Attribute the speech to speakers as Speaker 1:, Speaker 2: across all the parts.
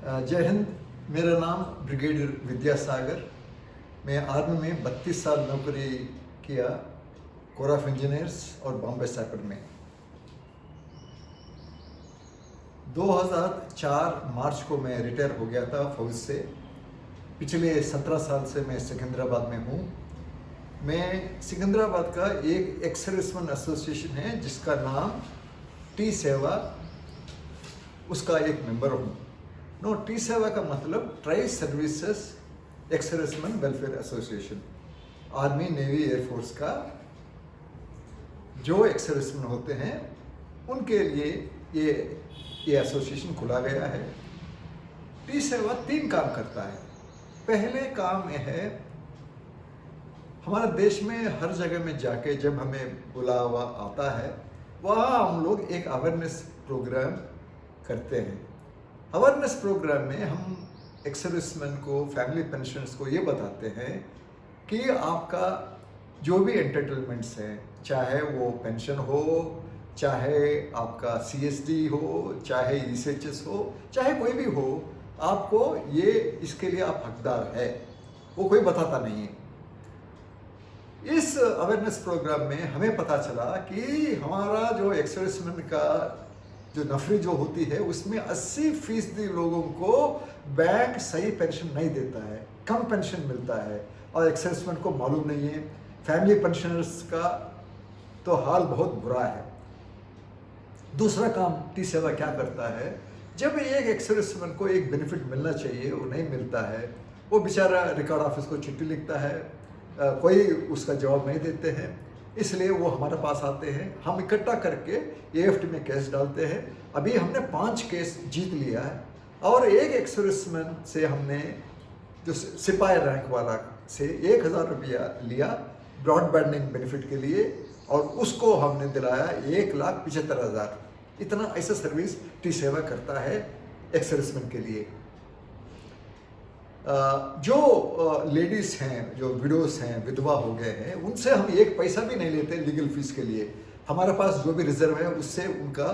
Speaker 1: जय हिंद। मेरा नाम ब्रिगेडियर विद्यासागर। मैं आर्मी में 32 साल नौकरी किया, कोर ऑफ इंजीनियर्स और बॉम्बे सैपर में। 2004 मार्च को मैं रिटायर हो गया था फौज से। पिछले 17 साल से मैं सिकंदराबाद में हूँ। मैं सिकंदराबाद का एक एक्स-सर्विसमैन एसोसिएशन है जिसका नाम टी सेवा, उसका एक मेंबर हूँ। टी सेवा का मतलब tri services ex-serviceman welfare association. Army, navy, air force का जो एक्स-सर्विसमैन होते हैं उनके लिए ये एसोसिएशन खुला गया है। टी सेवा 3 काम करता है। पहले काम यह है, हमारे देश में हर जगह में जाके जब हमें बुलावा आता है वहाँ हम लोग एक अवेयरनेस प्रोग्राम करते हैं। अवेयरनेस प्रोग्राम में हम एक्स-सर्विसमैन को, फैमिली पेंशनर्स को ये बताते हैं कि आपका जो भी एंटरटेनमेंट्स हैं, चाहे वो पेंशन हो, चाहे आपका सीएसडी हो, चाहे ईसीएचएस हो, चाहे कोई भी हो, आपको ये इसके लिए आप हकदार है, वो कोई बताता नहीं है। इस अवेयरनेस प्रोग्राम में हमें पता चला कि हमारा जो एक्स-सर्विसमैन का जो नफरी जो होती है उसमें 80% लोगों को बैंक सही पेंशन नहीं देता है, कम पेंशन मिलता है और एक्स-सर्विसमैन को मालूम नहीं है। फैमिली पेंशनर्स का तो हाल बहुत बुरा है। दूसरा काम टी सेवा क्या करता है, जब एक एक्स-सर्विसमैन को एक बेनिफिट मिलना चाहिए वो नहीं मिलता है, वो बेचारा रिकॉर्ड ऑफिस को चिट्ठी लिखता है, कोई उसका जवाब नहीं देते हैं, इसलिए वो हमारे पास आते हैं। हम इकट्ठा करके एएफटी में केस डालते हैं। अभी हमने 5 केस जीत लिया है और एक एक्स-सर्विसमैन से हमने जो सिपाही रैंक वाला से 1000 रुपया लिया ब्रॉडबैंडिंग बेनिफिट के लिए और उसको हमने दिलाया 1,75,000। इतना ऐसा सर्विस टी सेवा करता है एक्स-सर्विसमैन के लिए। जो लेडीज़ हैं, जो विडोज़ हैं, विधवा हो गए हैं, उनसे हम 1 पैसा भी नहीं लेते लीगल फीस के लिए। हमारे पास जो भी रिजर्व है उससे उनका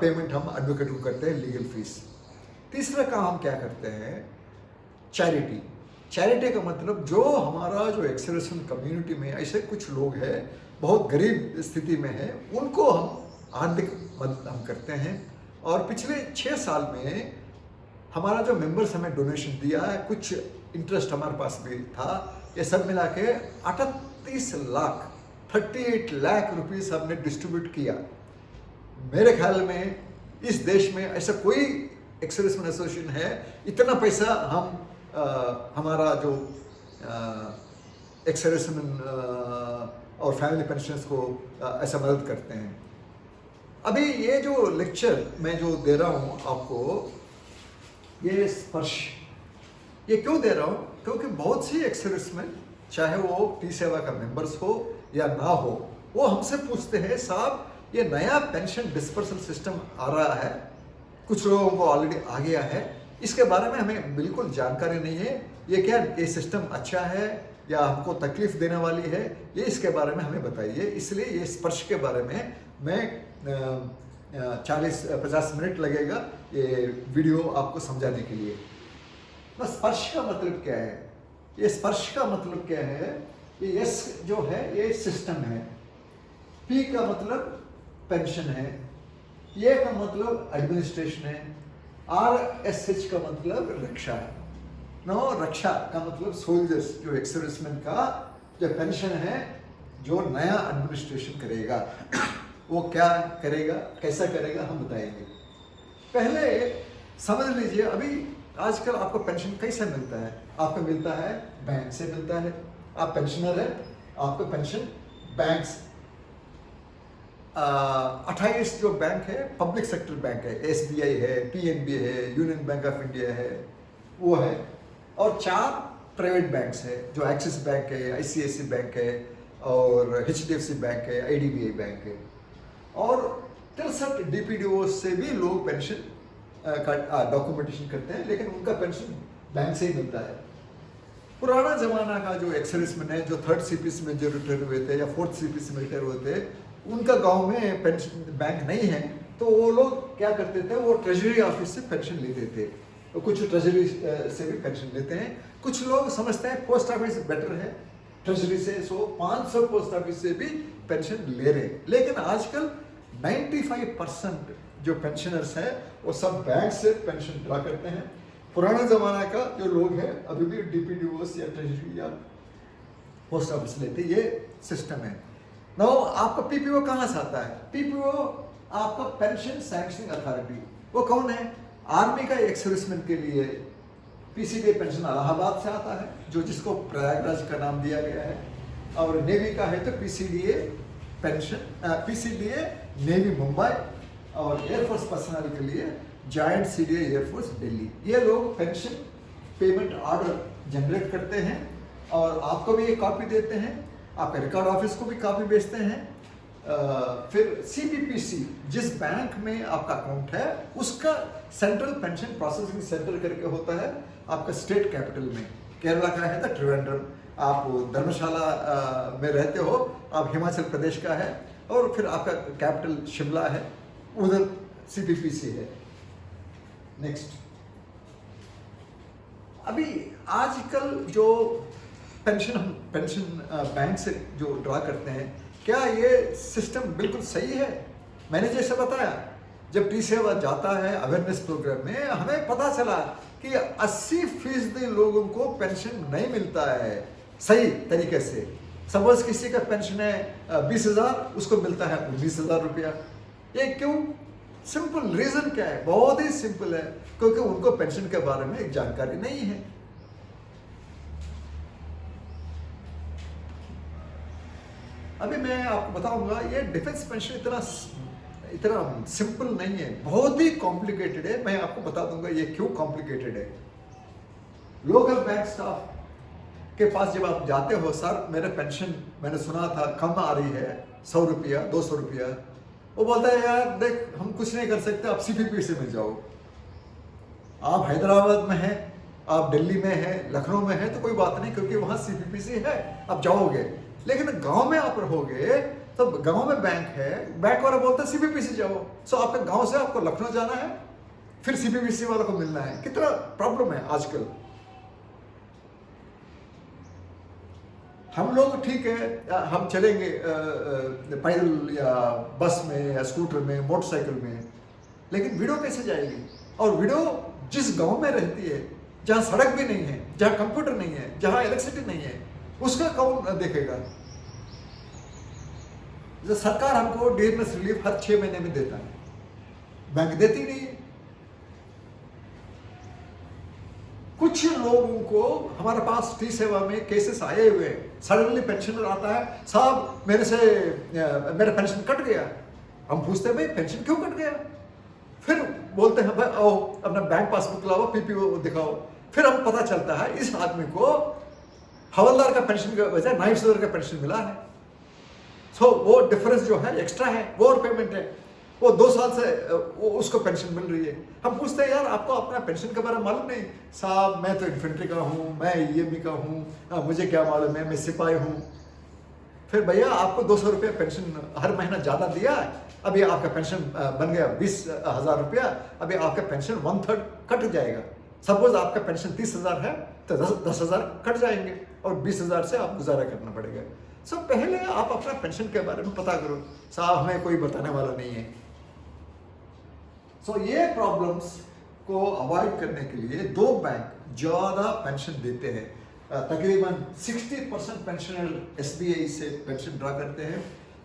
Speaker 1: पेमेंट हम एडवोकेट को करते हैं, लीगल फीस। तीसरा काम हम क्या करते हैं, चैरिटी। चैरिटी का मतलब जो हमारा जो एक्स-सर्विसमैन कम्युनिटी में ऐसे कुछ लोग हैं बहुत गरीब स्थिति में है, उनको हम आर्थिक मदद हम करते हैं। और पिछले 6 साल में हमारा जो मेंबर्स हमें डोनेशन दिया है, कुछ इंटरेस्ट हमारे पास भी था, ये सब मिला के 38 लाख रुपीस हमने डिस्ट्रीब्यूट किया। मेरे ख्याल में इस देश में ऐसा कोई एक्स-सर्विसमैन एसोसिएशन है इतना पैसा हम हमारा जो एक्स-सर्विसमैन और फैमिली पेंशनर्स को ऐसा मदद करते हैं। अभी ये जो लेक्चर मैं जो दे रहा हूँ आपको, ये स्पर्श, ये क्यों दे रहा हूँ, क्योंकि बहुत सी एक्स-सर्विसमैन, चाहे वो टी सेवा का मेंबर्स हो या ना हो, वो हमसे पूछते हैं, साहब ये नया पेंशन डिस्पर्सल सिस्टम आ रहा है, कुछ लोगों को ऑलरेडी आ गया है, इसके बारे में हमें बिल्कुल जानकारी नहीं है, ये क्या ये सिस्टम अच्छा है या हमको तकलीफ देने वाली है, ये इसके बारे में हमें बताइए। इसलिए ये स्पर्श के बारे में मैं 40-50 मिनट लगेगा ये वीडियो आपको समझाने के लिए। बस स्पर्श का मतलब क्या है, ये स्पर्श का मतलब क्या है, ये एस जो है ये सिस्टम है, पी का मतलब पेंशन है, ए का मतलब एडमिनिस्ट्रेशन है, RSH का मतलब रक्षा है। रक्षा का मतलब सोल्जर्स, जो एक्स-सर्विसमैन का जो पेंशन है, जो नया एडमिनिस्ट्रेशन करेगा वो क्या करेगा, कैसा करेगा, हम बताएंगे। पहले समझ लीजिए, अभी आजकल आपको पेंशन कैसे मिलता है, आपको मिलता है बैंक से मिलता है। आप पेंशनर है, आपको पेंशन बैंक से 28 जो बैंक है पब्लिक सेक्टर बैंक है, SBI है, PNB है, यूनियन बैंक ऑफ इंडिया है, वो है, और 4 प्राइवेट बैंक्स है, जो एक्सिस बैंक है, ICICI बैंक है और HDFC बैंक है, IDBI बैंक है, और 63 DPDO से भी लोग पेंशन का डॉक्यूमेंटेशन करते हैं, लेकिन उनका पेंशन बैंक से ही मिलता है। पुराना जमाना का जो एक्स-सर्विसमैन है, जो 3rd CPC में जो रिटायर हुए थे या 4th CPC में रिटायर हुए थे, उनका गांव में पेंशन बैंक नहीं है, तो वो लोग क्या करते थे, वो ट्रेजरी ऑफिस से पेंशन लेते थे। कुछ ट्रेजरी से भी पेंशन लेते हैं। कुछ लोग समझते हैं पोस्ट ऑफिस बेटर है ट्रेजरी से, सो 500 पोस्ट ऑफिस से भी पेंशन ले रहे हैं। लेकिन आजकल 95% जो पेंशनर्स हैं वो सब बैंक से पेंशन ड्रा करते हैं। पुराने ज़माना का जो लोग हैं अभी भी DPDOs या ट्रेजरी या पोस्ट ऑफिस लेते, ये सिस्टम है। ना आपका PPO कहाँ से आता है? PPO आपका पेंशन सैंक्शनिंग अथॉरिटी, वो कौन है? आर्मी का एक सर्विसमैन के लिए PCDA पेंशन इलाहाबाद से आता है, जो जिसको प्रयागराज का नाम दिया गया है। और नेवी का है तो PCDA pension, PCDA navy Mumbai, और एयरफोर्स पर्सनल के लिए जॉइंट CDA एयरफोर्स दिल्ली। ये लोग पेंशन पेमेंट ऑर्डर जनरेट करते हैं और आपको भी एक कॉपी देते हैं, आपके रिकॉर्ड ऑफिस को भी कॉपी भेजते हैं। फिर CPPC जिस बैंक में आपका अकाउंट है उसका सेंट्रल पेंशन प्रोसेसिंग सेंटर करके होता है आपका स्टेट कैपिटल में। केरला का है तो त्रिवेंद्रम, आप धर्मशाला में रहते हो, आप हिमाचल प्रदेश का है, और फिर आपका कैपिटल शिमला है, उधर CPPC है। नेक्स्ट, अभी आजकल जो पेंशन बैंक से जो ड्रा करते हैं, क्या ये सिस्टम बिल्कुल सही है? मैंने जैसे बताया, जब T-सेवा जाता है अवेयरनेस प्रोग्राम में, हमें पता चला कि 80% लोगों को पेंशन नहीं मिलता है सही तरीके से। सपोज किसी का पेंशन है 20,000, उसको मिलता है 19,000 रुपया। ये क्यों? सिंपल रीजन क्या है? बहुत ही सिंपल है, क्योंकि उनको पेंशन के बारे में एक जानकारी नहीं है। अभी मैं आपको बताऊंगा, ये डिफेंस पेंशन इतना सिंपल नहीं है, बहुत ही कॉम्प्लिकेटेड है। मैं आपको बता दूंगा ये क्यों कॉम्प्लिकेटेड है। लोकल बैंक स्टाफ के पास जब आप जाते हो, सर मेरे पेंशन मैंने सुना था कम आ रही है, 100 रुपया 200 रुपया, वो बोलता है यार देख हम कुछ नहीं कर सकते, आप CPPC में जाओ। आप हैदराबाद में हैं, आप दिल्ली में हैं, लखनऊ में हैं तो कोई बात नहीं, क्योंकि वहाँ CPPC है, आप जाओगे। लेकिन गांव में आप रहोगे तो गांव में बैंक है, बैंक वाला बोलता है CPPC जाओ। सो आपके गांव से आपको लखनऊ जाना है, फिर CPPC वालों को मिलना है। कितना प्रॉब्लम है आजकल। हम लोग ठीक है, हम चलेंगे पैदल या बस में या स्कूटर में, मोटरसाइकिल में, लेकिन विडो कैसे जाएगी? और विडो जिस गांव में रहती है, जहां सड़क भी नहीं है, जहां कंप्यूटर नहीं है, जहां इलेक्ट्रिसिटी नहीं है, उसका कौन देखेगा? जो सरकार हमको डियरनेस रिलीफ हर 6 महीने में देता है, बैंक देती नहीं है। कुछ लोगों को हमारे पास T-सेवा में केसेस आए हुए हैं, सडनली पेंशनर आता है, साहब मेरा पेंशन कट गया। हम पूछते हैं भाई पेंशन क्यों कट गया? फिर बोलते हैं भाई आओ अपना बैंक पासबुक लाओ, PPO दिखाओ। फिर हम पता चलता है इस आदमी को हवलदार का पेंशन की वजह 9,000 का पेंशन मिला है। सो वो डिफरेंस जो है एक्स्ट्रा है, वो और पेमेंट है, वो 2 साल से वो उसको पेंशन मिल रही है। हम पूछते हैं यार आपको अपना पेंशन के बारे में मालूम नहीं? साहब मैं तो इन्फेंट्री का हूँ, मैं EME का हूँ, मुझे क्या मालूम है, मैं सिपाही हूँ। फिर भैया आपको 200 रुपये पेंशन हर महीना ज़्यादा दिया, अभी आपका पेंशन बन गया 20,000 रुपया, अभी आपका पेंशन 1/3 कट जाएगा। सपोज आपका पेंशन 30,000 है तो 10,000 कट जाएंगे और 20,000 से आप गुजारा करना पड़ेगा। सो पहले आप अपना पेंशन के बारे में पता करो, साहब हमें कोई बताने वाला नहीं है। सो ये प्रॉब्लम्स को अवॉइड करने के लिए 2 बैंक ज़्यादा पेंशन देते हैं। तकरीबन 60% पेंशनर SBI से पेंशन ड्रा करते हैं,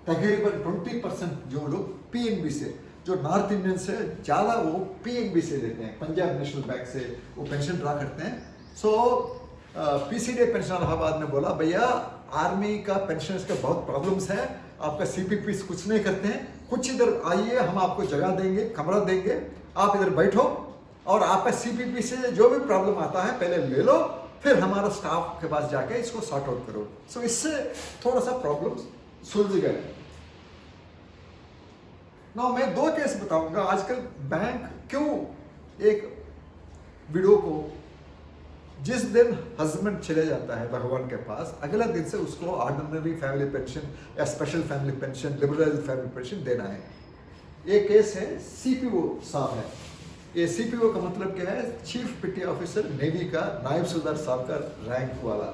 Speaker 1: तकरीबन 20% जो लोग PNB से, जो नॉर्थ इंडियन से ज़्यादा वो PNB से देते हैं, पंजाब नेशनल बैंक से वो पेंशन ड्रा करते हैं। सो PCDA पेंशन इलाहाबाद ने बोला भैया आर्मी का पेंशनर्स का बहुत प्रॉब्लम्स है, आपका CPPC कुछ नहीं करते हैं, कुछ इधर आइए, हम आपको जगह देंगे, कमरा देंगे, आप इधर बैठो और आपका CPPC से जो भी प्रॉब्लम आता है पहले ले लो, फिर हमारा स्टाफ के पास जाके इसको सॉर्ट आउट करो। सो इससे थोड़ा सा प्रॉब्लम सुलझ गए। ना मैं 2 केस बताऊंगा आजकल बैंक क्यों एक विडो को जिस दिन हस्बैंड चले जाता है भगवान के पास, अगला दिन से उसको ऑर्डिनरी फैमिली पेंशन या special family pension, liberal family pension देना है। एक केस है CPO साहब है, ये सीपीओ का मतलब क्या है? चीफ पेटी ऑफिसर नेवी का नायब सूबेदार साहब का रैंक वाला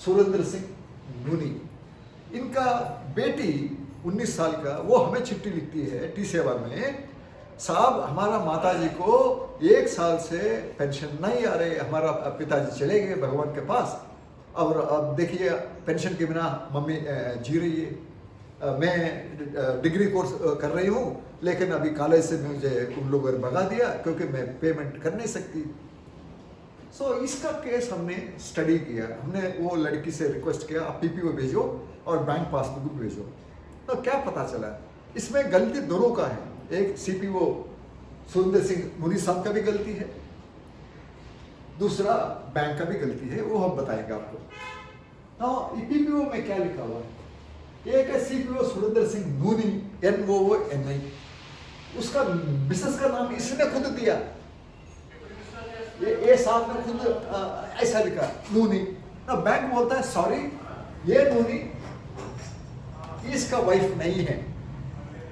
Speaker 1: सुरेंद्र सिंह नूनी। इनका बेटी 19 साल का, वो हमें चिट्ठी लिखती है T7 में, साहब हमारा माताजी को 1 साल से पेंशन नहीं आ रही, हमारा पिताजी चले गए भगवान के पास, और अब देखिए पेंशन के बिना मम्मी जी रही है। मैं डिग्री कोर्स कर रही हूँ, लेकिन अभी कॉलेज से मुझे उन लोगों ने भगा दिया क्योंकि मैं पेमेंट कर नहीं सकती। सो इसका केस हमने स्टडी किया। हमने वो लड़की से रिक्वेस्ट किया, आप पीपीओ भेजो और बैंक पासबुक भेजो। तो क्या पता चला, इसमें गलती दोनों का है। एक सीपीओ सुरेंद्र सिंह नूनी साहब का भी गलती है, दूसरा बैंक का भी गलती है, वो हम बताएंगे आपको। ना पीपीओ में क्या लिखा हुआ है? एक है सीपीओ सुरेंद्र सिंह नूनी, NOONI, उसका बिजनेस का नाम इसने खुद दिया, ये साहब ने खुद ऐसा लिखा नूनी। ना बैंक बोलता है सॉरी, ये नूनी इसका वाइफ नहीं है,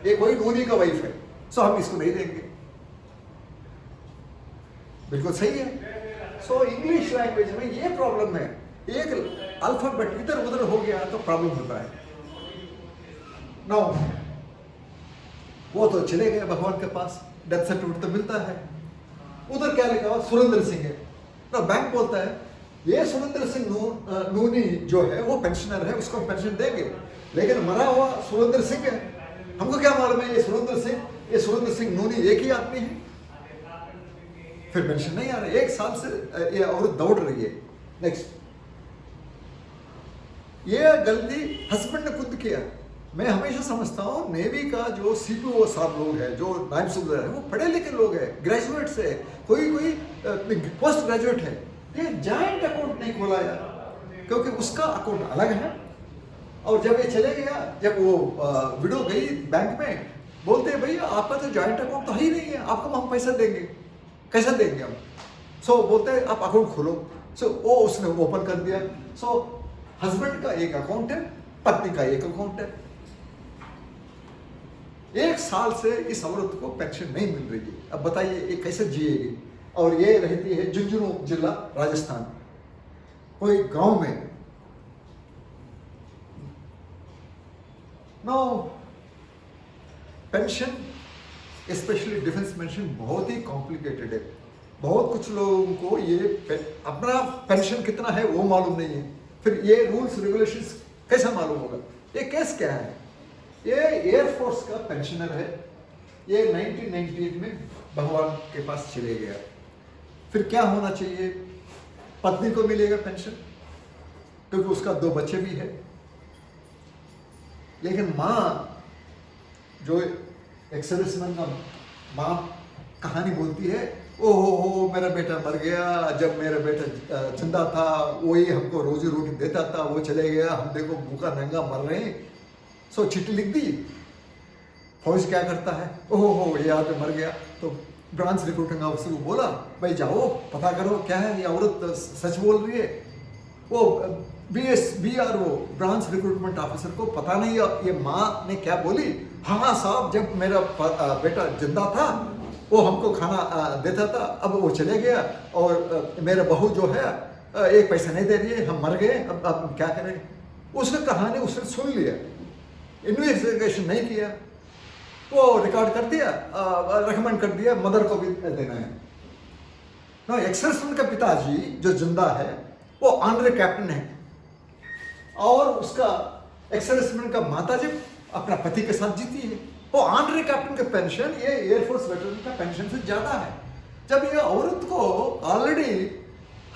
Speaker 1: ये कोई नूनी का वाइफ है, सो हम इसको नहीं देंगे। बिल्कुल सही है। सो इंग्लिश लैंग्वेज में ये प्रॉब्लम है, एक अल्फाबेट इधर उधर हो गया तो प्रॉब्लम होता है। नो, वो तो चले गए भगवान के पास, डेथ सर्टिफिकेट तो मिलता है, उधर क्या लिखा हुआ? सुरेंद्र सिंह है ना। बैंक बोलता है ये सुरेंद्र सिंह नूनी जो है वो पेंशनर है, उसको पेंशन देंगे, लेकिन मरा हुआ सुरेंद्र सिंह है, हमको क्या मालूम है ये सुरेंद्र सिंह नूनी एक ही आदमी है, फिर पेंशन नहीं आ रहा। 1 साल से ये औरत दौड़ रही है। नेक्स्ट, ये गलती हस्बैंड ने खुद किया। मैं हमेशा समझता हूँ नेवी का जो सीपीओ साहब लोग हैं, जो नायब सूबेदार है, वो पढ़े लिखे लोग हैं, ग्रेजुएट्स है, कोई पोस्ट ग्रेजुएट है। ये जॉइंट अकाउंट नहीं खोला यार, क्योंकि उसका अकाउंट अलग है। और जब ये चले गया, जब वो विडो गई बैंक में, बोलते हैं भैया आपका तो जॉइंट अकाउंट तो ही नहीं है, आपको हम पैसा देंगे, कैसा देंगे हम? सो बोलते हैं आप अकाउंट खोलो। सो वो उसने ओपन कर दिया। सो हस्बैंड का एक अकाउंट है, पत्नी का एक अकाउंट है। 1 साल से इस औरत को पेंशन नहीं मिल रही है। अब बताइए ये कैसे जिएगी? और ये रहती है झुंझुनू जिला राजस्थान, कोई गांव में। No, pension specially defence pension बहुत ही कॉम्प्लिकेटेड है। बहुत कुछ लोगों को ये अपना पेंशन कितना है वो मालूम नहीं है, फिर ये रूल्स रेगुलेशंस कैसा मालूम होगा? ये केस क्या है? ये एयरफोर्स का पेंशनर है, ये 1998 में भगवान के पास चले गया। फिर क्या होना चाहिए? पत्नी को मिलेगा पेंशन क्योंकि उसका 2 बच्चे भी है, लेकिन माँ जो एक्स-सर्विसमैन का माँ कहानी बोलती है, ओहो मेरा बेटा मर गया, जब मेरा बेटा जिंदा था वही हमको रोजी रोटी देता था, वो चले गया, हम देखो भूखा नंगा मर रहे हैं। सो चिट्ठी लिख दी। फौज क्या करता है, ओहो ये आदमी मर गया, तो ब्रांच रिक्रूटिंग ऑफिसर को बोला भाई जाओ पता करो क्या है, ये औरत सच बोल रही है। वो BRO ब्रांच रिक्रूटमेंट ऑफिसर को पता नहीं ये माँ ने क्या बोली। हाँ साहब, जब मेरा बेटा जिंदा था वो हमको खाना देता था, अब वो चले गया और मेरा बहू जो है एक पैसा नहीं दे रही है, हम मर गए, अब क्या करें? उसने कहानी उसने सुन लिया, इन्वेस्टिगेशन नहीं किया, वो रिकॉर्ड कर दिया, रिकमेंड कर दिया मदर को भी देना है ना। एक्स-सर्विसमैन का पिताजी जो जिंदा है वो ऑनरेरी कैप्टन है, और उसका एक्स-सर्विसमैन का माताजी अपना पति के साथ जीती है। वो ऑनरेरी कैप्टन का पेंशन ये एयरफोर्स वेटरन का पेंशन से ज्यादा है। जब ये औरत को ऑलरेडी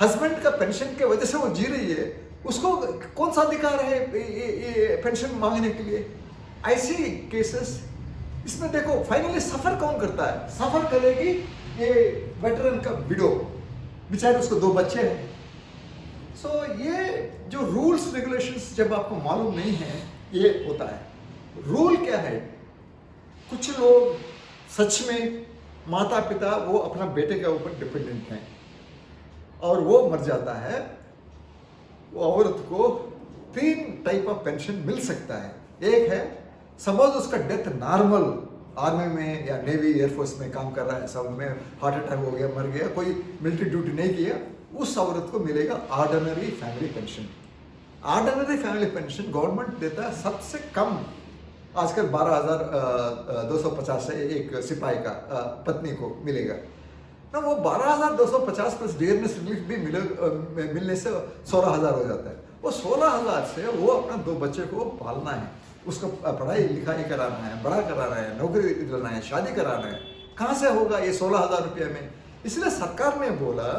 Speaker 1: हस्बैंड का पेंशन के वजह से वो जी रही है, उसको कौन सा अधिकार है ये पेंशन मांगने के लिए? ऐसी केसेस इसमें देखो फाइनली सफर कौन करता है? सफर करेगी ये वेटरन का विडो, बेचारे उसको 2 बच्चे हैं। सो ये जो रूल्स रेगुलेशंस जब आपको मालूम नहीं है ये होता है। रूल क्या है? कुछ लोग सच में माता पिता वो अपना बेटे के ऊपर डिपेंडेंट हैं और वो मर जाता है, वो औरत को 3 टाइप ऑफ पेंशन मिल सकता है। एक है सपोज उसका डेथ नॉर्मल आर्मी में या नेवी एयरफोर्स में काम कर रहा है, सब में हार्ट अटैक हो गया, मर गया, कोई मिलिट्री ड्यूटी नहीं किया, उस औरत को मिलेगा ordinary family pension. Ordinary family pension government देता है सबसे कम, आजकल 12,250 से एक सिपाही का पत्नी को मिलेगा ना, वो 12,250 प्लस डियरनेस रिलीफ भी मिलने से 16,000 हो जाता है। वो 16,000 से वो अपना 2 बच्चे को पालना है, उसको पढ़ाई लिखाई कराना है, बड़ा कराना है, नौकरी दिलाना है, शादी कराना है, कहाँ से होगा ये 16,000 रुपये में? इसलिए सरकार ने बोला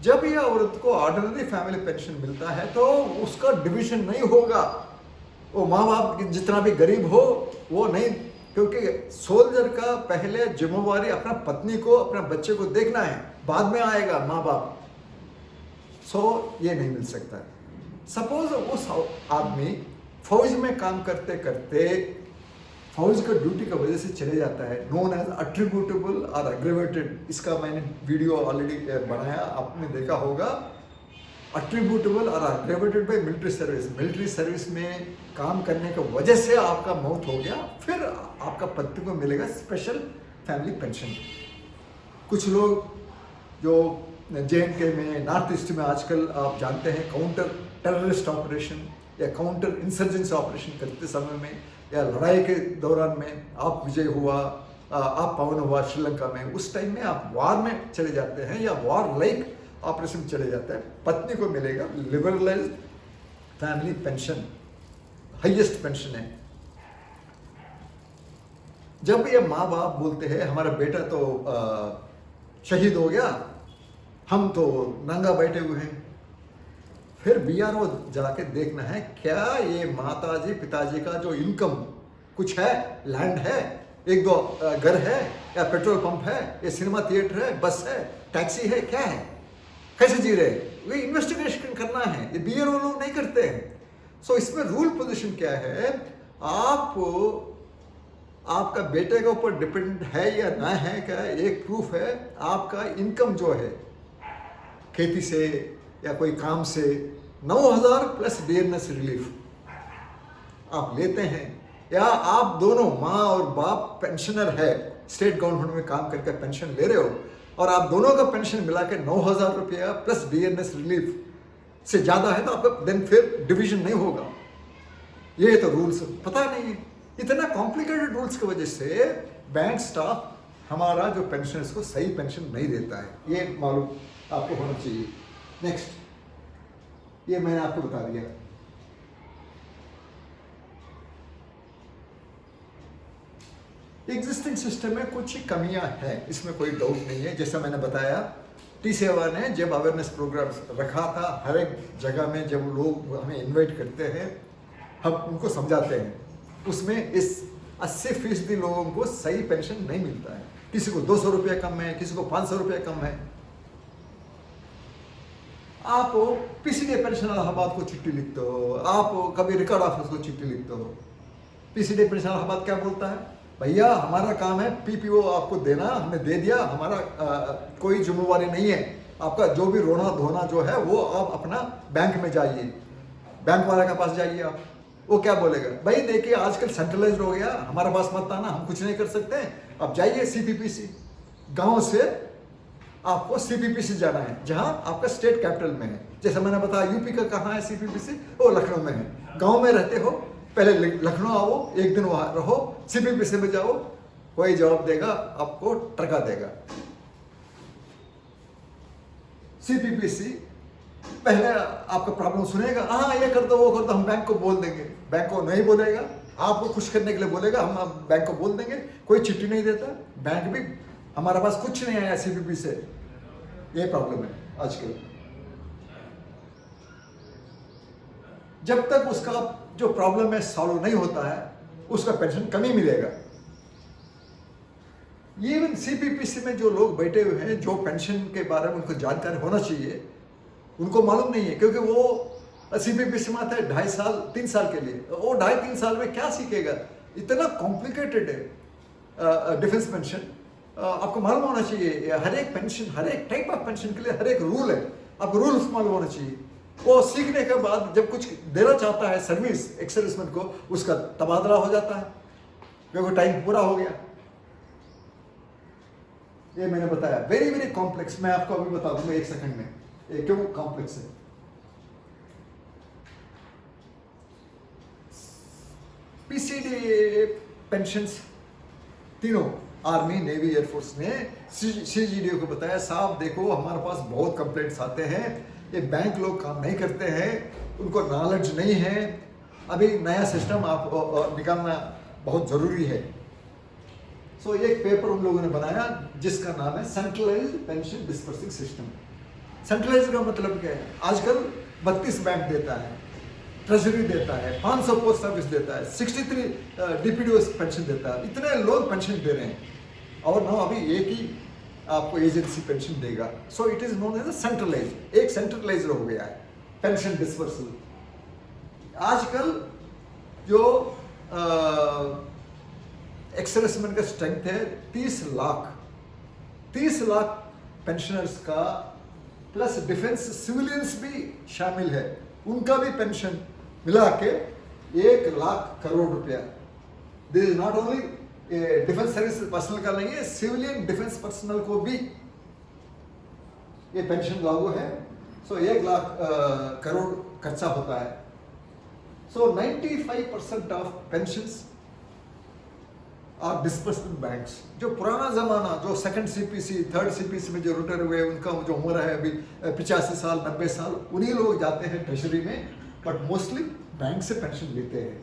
Speaker 1: जब ये औरत को ऑर्डिनरी फैमिली पेंशन मिलता है तो उसका डिविजन नहीं होगा, वो माँ बाप जितना भी गरीब हो वो नहीं, क्योंकि सोल्जर का पहले जिम्मेवारी अपना पत्नी को, अपने बच्चे को देखना है, बाद में आएगा माँ बाप। ये नहीं मिल सकता। सपोज उस आदमी फौज में काम करते करते फौज का ड्यूटी की वजह से चले जाता है, नोन एज अट्रीब्यूटेबल और एग्रेवेटेड, इसका मैंने वीडियो ऑलरेडी बनाया, आपने देखा होगा। अट्रीब्यूटेबल और एग्रेवेटेड बाय मिलिट्री सर्विस में काम करने की वजह से आपका मौत हो गया, फिर आपका पति को मिलेगा स्पेशल फैमिली पेंशन। कुछ लोग जो JNK में, नॉर्थ ईस्ट में आजकल आप जानते हैं काउंटर टेररिस्ट ऑपरेशन या काउंटर इंसर्जेंसी ऑपरेशन करते समय में या लड़ाई के दौरान में आप विजय हुआ, आप पावन हुआ श्रीलंका में, उस टाइम में आप वार में चले जाते हैं या वार लाइक ऑपरेशन चले जाते हैं, पत्नी को मिलेगा liberalised family pension, highest pension है। जब ये माँ बाप बोलते हैं हमारा बेटा तो शहीद हो गया, हम तो नंगा बैठे हुए हैं, फिर BRO जाके देखना है क्या ये माताजी पिताजी का जो इनकम कुछ है, लैंड है, 1-2 घर है या पेट्रोल पंप है या सिनेमा थिएटर है, बस है, टैक्सी है, क्या है, कैसे जी रहे, वे इन्वेस्टिगेशन करना है, ये BRO लोग नहीं करते हैं। इसमें रूल पोजीशन क्या है, आपका बेटे के ऊपर डिपेंडेंट है या ना है, क्या एक प्रूफ है आपका इनकम जो है खेती से या कोई काम से 9,000 प्लस डियरनेस रिलीफ आप लेते हैं, या आप दोनों माँ और बाप पेंशनर है, स्टेट गवर्नमेंट में काम करके पेंशन ले रहे हो और आप दोनों का पेंशन मिला के 9,000 रुपया प्लस डियरनेस रिलीफ से ज़्यादा है तो आपका देन फिर डिवीजन नहीं होगा। ये तो रूल्स पता नहीं है, इतना कॉम्प्लिकेटेड रूल्स की वजह से बैंक स्टाफ हमारा जो पेंशनर्स को सही पेंशन नहीं देता है, ये मालूम आपको होना चाहिए। नेक्स्ट, ये मैंने आपको बता दिया। एग्जिस्टिंग सिस्टम में कुछ कमियां हैं, इसमें कोई डाउट नहीं है। जैसा मैंने बताया, T7 ने जब अवेयरनेस प्रोग्राम रखा था, हर एक जगह में जब लोग हमें इनवाइट करते हैं हम उनको समझाते हैं, उसमें इस 80% लोगों को सही पेंशन नहीं मिलता है। किसी को 200 रुपये कम है, किसी को 500 रुपये कम है। आप PCD पेंशन इलाहाबाद को चिट्ठी लिखते हो, आप कभी रिकॉर्ड ऑफिस को चिट्ठी लिखते हो, PCD पेंशन इलाहाबाद क्या बोलता है, भैया हमारा काम है PPO आपको देना, हमने दे दिया, हमारा कोई जिम्मेवारी नहीं है, आपका जो भी रोना धोना जो है वो आप अपना बैंक में जाइए, बैंक वाले के पास जाइए। आप वो क्या बोलेगा, भाई देखिए आजकल सेंट्रलाइज हो गया, हमारे पास मत आना, हम कुछ नहीं कर सकते, अब जाइए CPPC। गाँव से आपको CPPC जाना है जहां आपका स्टेट कैपिटल में है। जैसे मैंने बताया UP का कहाँ है CPPC, वो लखनऊ में है। गांव में रहते हो, पहले लखनऊ आओ, एक दिन वहां रहो, CPPC में जाओ, कोई जवाब देगा, आपको टका देगा। CPPC पहले आपका प्रॉब्लम सुनेगा, हाँ ये कर दो वो कर दो, हम बैंक को बोल देंगे, बैंक को नहीं बोलेगा, आपको खुश करने के लिए बोलेगा, हम बैंक को बोल देंगे, कोई चिट्ठी नहीं देता, बैंक भी हमारे पास कुछ नहीं आया CPP से। ये प्रॉब्लम है आजकल। जब तक उसका जो प्रॉब्लम है सॉल्व नहीं होता है, उसका पेंशन कम ही मिलेगा। इवन CPPC में जो लोग बैठे हुए हैं, जो पेंशन के बारे में उनको जानकारी होना चाहिए, उनको मालूम नहीं है, क्योंकि वो CPPC में आता है 2.5 साल 3 साल के लिए, वो 2.5-3 साल में क्या सीखेगा, इतना कॉम्प्लिकेटेड है डिफेंस पेंशन। आपको मालूम होना चाहिए हर एक पेंशन, हर एक टाइप ऑफ पेंशन के लिए हर एक रूल है, आपको रूल्स मालूम होना चाहिए। वो सीखने के बाद जब कुछ देना चाहता है सर्विस एक्स सर्विसमैन को, उसका तबादला हो जाता है क्योंकि टाइम पूरा हो गया। ये मैंने बताया वेरी वेरी कॉम्प्लेक्स। मैं आपको अभी बता दूंगा 1 सेकंड में ये क्यों कॉम्प्लेक्स है। पीसीडी पेंशन्स तीनों आर्मी नेवी एयरफोर्स ने सीजीडीओ को बताया, साहब देखो हमारे पास बहुत कंप्लेंट्स आते हैं, ये बैंक लोग काम नहीं करते हैं, उनको नॉलेज नहीं है, अभी नया सिस्टम आप निकालना बहुत ज़रूरी है। सो एक पेपर उन लोगों ने बनाया जिसका नाम है centralised pension dispersing system. Centralised का मतलब क्या है? आजकल 32 बैंक देता है, ट्रेजरी देता है, 500 पोस्ट ऑफिस देता है, 63 डीपीडीओ पेंशन देता है, इतने लोग पेंशन दे रहे हैं और ना अभी एक ही आपको एजेंसी पेंशन देगा। So it is known as centralised, एक सेंट्रलाइज्ड हो गया है पेंशन डिस्पर्सल। आजकल जो एक्सरेसमेंट का स्ट्रेंथ है 30 लाख पेंशनर्स का, प्लस डिफेंस सिविलियंस भी शामिल है, उनका भी पेंशन मिला के 1 लाख करोड़ रुपया। This is not only defence service personal का नहीं है, सिविलियन डिफेंस पर्सनल को भी ये पेंशन लागू है। सो 1 लाख करोड़ खर्चा होता है। So 95% of pensions are dispersed in banks. जो पुराना जमाना, जो सेकंड सीपीसी, थर्ड सीपीसी में जो रिटायर हुए, उनका जो उम्र है अभी 85 साल 90 साल, उन्हीं लोग जाते हैं ट्रेजरी में, बट मोस्टली बैंक से पेंशन लेते हैं।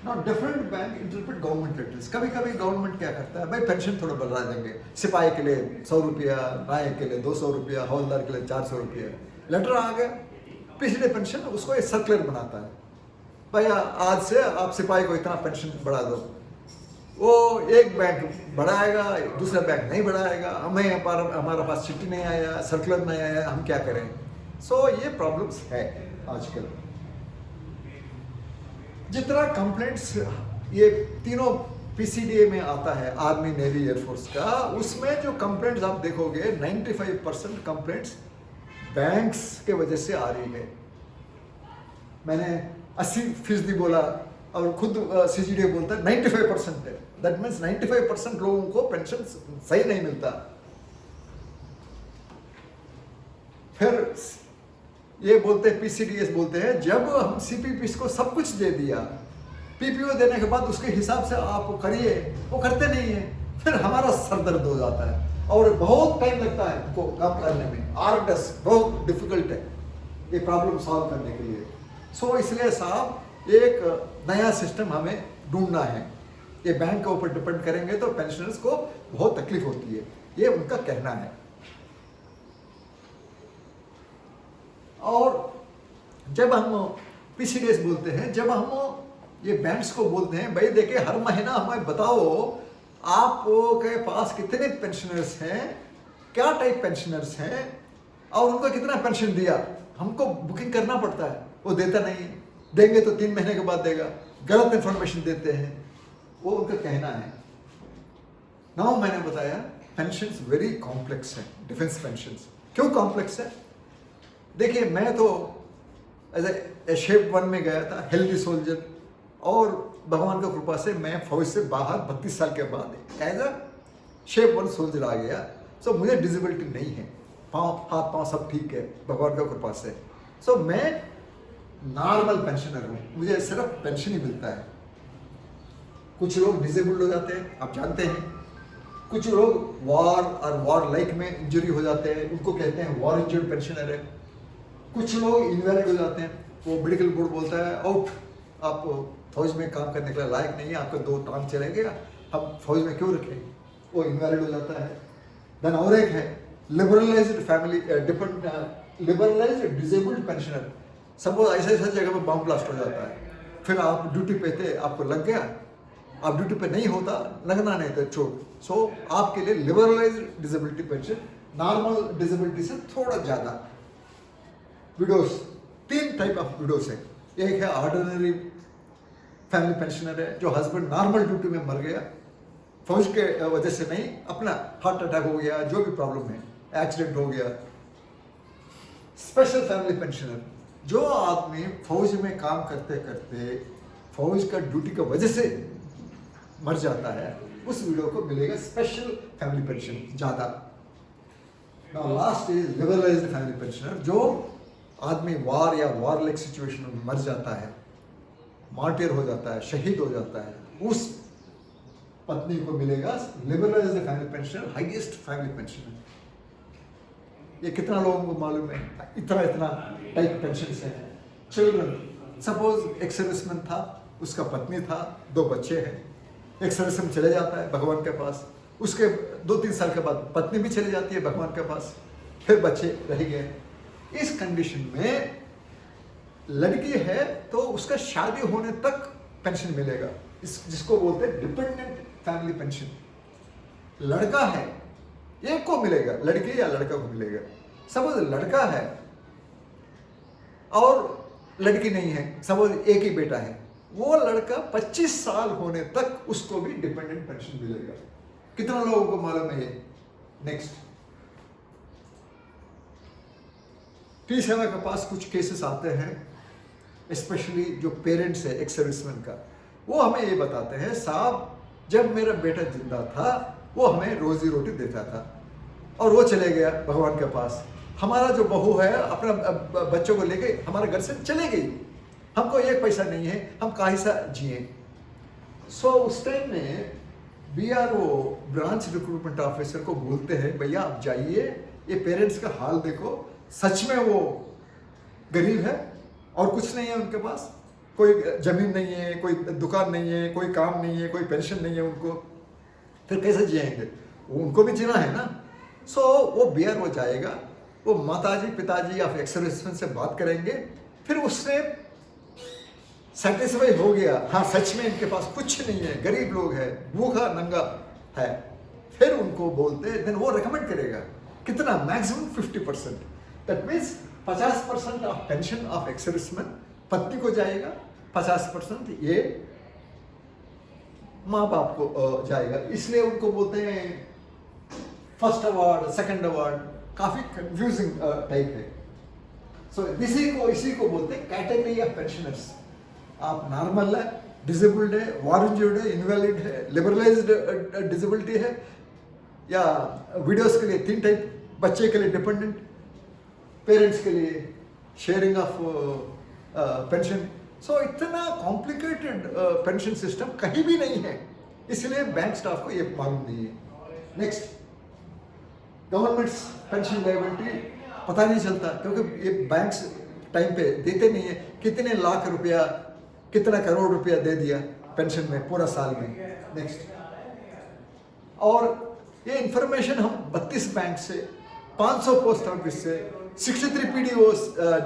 Speaker 1: Not different bank interpret government letters. कभी कभी गवर्नमेंट क्या करता है, भाई पेंशन थोड़ा बढ़ा देंगे, सिपाही के लिए 100 रुपया, नायक के लिए 200 रुपया, हवलदार के लिए 400 रुपया, लेटर आ गया, पिछले पेंशन उसको एक सर्कुलर बनाता है, भाई आज से आप सिपाही को इतना पेंशन बढ़ा दो। वो एक बैंक बढ़ाएगा, दूसरा बैंक नहीं बढ़ाएगा, हमारा पास चिट्ठी नहीं आया, सर्कुलर नहीं आया, हम क्या करें। सो ये प्रॉब्लम्स है आजकल। जितना कंप्लेंट्स ये तीनों पीसीडीए में आता है, आर्मी नेवी एयरफोर्स का, उसमें जो कंप्लेंट्स आप देखोगे 95% कंप्लेंट्स बैंक्स के वजह से आ रही है। मैंने 80% बोला और खुद सीजीडीए बोलता है 95% है। दैट मीन्स 95% लोगों को पेंशन सही नहीं मिलता। फिर ये बोलते हैं, पीसीडीएस बोलते हैं, जब हम सीपीपी को सब कुछ दे दिया, पीपीओ देने के बाद उसके हिसाब से आप करिए, वो करते नहीं है, फिर हमारा सर दर्द हो जाता है और बहुत टाइम लगता है उनको काम करने में। आर्डस बहुत डिफिकल्ट है ये प्रॉब्लम सॉल्व करने के लिए। सो इसलिए साहब एक नया सिस्टम हमें ढूंढना है। ये बैंक के ऊपर डिपेंड करेंगे तो पेंशनर्स को बहुत तकलीफ होती है, ये उनका कहना है। और जब हम पीसीडीएस बोलते हैं, जब हम ये बैंक्स को बोलते हैं, भाई देखिए हर महीना हमें बताओ आपके पास कितने पेंशनर्स हैं, क्या टाइप पेंशनर्स हैं और उनको कितना पेंशन दिया, हमको बुकिंग करना पड़ता है। वो देता नहीं है, देंगे तो 3 महीने के बाद देगा, गलत इंफॉर्मेशन देते हैं, वो उनका कहना है। नाउ मैंने बताया पेंशन्स वेरी कॉम्प्लेक्स है। डिफेंस पेंशन्स क्यों कॉम्प्लेक्स है? देखिए मैं तो एज ए शेप 1 में गया था, हेल्दी सोल्जर, और भगवान की कृपा से मैं फौज से बाहर 32 साल के बाद एज अ शेप 1 सोल्जर आ गया। सो मुझे डिसेबिलिटी नहीं है, हाथ पाँव सब ठीक है भगवान की कृपा से। सो मैं नॉर्मल पेंशनर हूँ, मुझे सिर्फ पेंशन ही मिलता है। कुछ लोग डिसेबल्ड हो जाते हैं, आप जानते हैं, कुछ लोग वॉर और वॉर लाइक में इंजरी हो जाते हैं, उनको कहते हैं वॉर इंजर्ड पेंशनर है। कुछ लोग इनवैलिड हो जाते हैं, वो मेडिकल बोर्ड बोलता है आउट, आप फौज में काम करने के लिए लायक नहीं है, आपका 2 टांग चले गया, हम फौज में क्यों रखें, वो इनवैलिड हो जाता है। देन और एक है liberalised family liberalised disabled pensioner. Suppose ऐसे जगह पर बम ब्लास्ट हो जाता है, फिर आप ड्यूटी पे थे, आपको लग गया, आप ड्यूटी पे नहीं होता, लगना नहीं था चोट। सो आपके लिए liberalised disability pension, normal disability से थोड़ा ज़्यादा। विडोज 3 टाइप ऑफ विडोज है। एक है ऑर्डिनरी फैमिली पेंशनर है, जो हस्बैंड नॉर्मल ड्यूटी में मर गया, फौज के वजह से नहीं, अपना हार्ट अटैक हो गया, जो भी प्रॉब्लम है, एक्सीडेंट हो गया। स्पेशल फैमिली पेंशनर, जो आदमी फौज में काम करते करते फौज का ड्यूटी की वजह से मर जाता है, उस वीडियो को मिलेगा स्पेशल फैमिली पेंशन ज़्यादा। Now last is liberalised family pensioner, जो आदमी वार या वारलेक सिचुएशन में मर जाता है, मार्टियर हो जाता है, शहीद हो जाता है, उस पत्नी को मिलेगा liberalised family pensioner, highest family pension. ये कितना लोगों को मालूम है? इतना इतना टाइप पेंशन है। चिल्ड्रन, सपोज एक सर्विसमैन था, उसका पत्नी था, 2 बच्चे हैं, एक सर्विसमैन चले जाता है भगवान के पास, उसके 2-3 साल के बाद पत्नी भी चली जाती है भगवान के पास, फिर बच्चे रह गए। इस कंडीशन में लड़की है तो उसका शादी होने तक पेंशन मिलेगा, जिसको बोलते हैं डिपेंडेंट फैमिली पेंशन। लड़का है, एक को मिलेगा, लड़की या लड़का को मिलेगा। सपोज लड़का है और लड़की नहीं है, सपोज एक ही बेटा है, वो लड़का 25 साल होने तक उसको भी डिपेंडेंट पेंशन मिलेगा। कितना लोगों को मालूम है ये? नेक्स्ट, T7 के पास कुछ केसेस आते हैं, स्पेशली जो पेरेंट्स है एक्स सर्विसमैन का, वो हमें ये बताते हैं, साहब जब मेरा बेटा जिंदा था वो हमें रोजी रोटी देता था और वो चले गया भगवान के पास, हमारा जो बहू है अपना बच्चों को लेके हमारे घर से चले गई, हमको 1 पैसा नहीं है, हम काहे सा जिए। सो उस टाइम में BRO ब्रांच रिक्रूटमेंट ऑफिसर को बोलते हैं, भैया आप जाइए, ये पेरेंट्स का हाल देखो, सच में वो गरीब है और कुछ नहीं है उनके पास, कोई जमीन नहीं है, कोई दुकान नहीं है, कोई काम नहीं है, कोई पेंशन नहीं है उनको, फिर कैसे जिएंगे? उनको भी जीना है ना। सो वो BRO जाएगा, वो माताजी पिताजी या एक्स सर्विसमैन से बात करेंगे, फिर उससे सेटिस्फाई हो गया, हाँ सच में इनके पास कुछ नहीं है, गरीब लोग है, भूखा नंगा है, फिर उनको बोलते हैं, देन वो रिकमेंड करेगा कितना, maximum 50%, that means 50% of pension of ex serviceman पत्नी को जाएगा, 50% ये माँ बाप को जाएगा। इसलिए उनको बोलते हैं फर्स्ट अवार्ड, सेकंड अवार्ड, काफी कंफ्यूजिंग टाइप है। सो इसी को बोलते हैं कैटेगरी ऑफ पेंशनर्स। आप नॉर्मल है, डिसेबल्ड है, वार इंजर्ड है, इनवैलिड है, लिबरलाइज्ड डिसेबिलिटी है, या विडोज के लिए 3 टाइप, बच्चे के लिए डिपेंडेंट, पेरेंट्स के लिए शेयरिंग ऑफ पेंशन। सो इतना कॉम्प्लिकेटेड पेंशन सिस्टम कहीं भी नहीं है, इसलिए बैंक स्टाफ को ये मालूम नहीं है। नेक्स्ट, गवर्नमेंट पेंशन लायबिलिटी पता नहीं चलता, क्योंकि ये बैंक्स टाइम पे देते नहीं है, कितने लाख रुपया, कितना करोड़ रुपया दे दिया पेंशन में पूरा साल में। नेक्स्ट, और ये इंफॉर्मेशन हम 32 बैंक से, 500 पोस्ट ऑफिस से, 63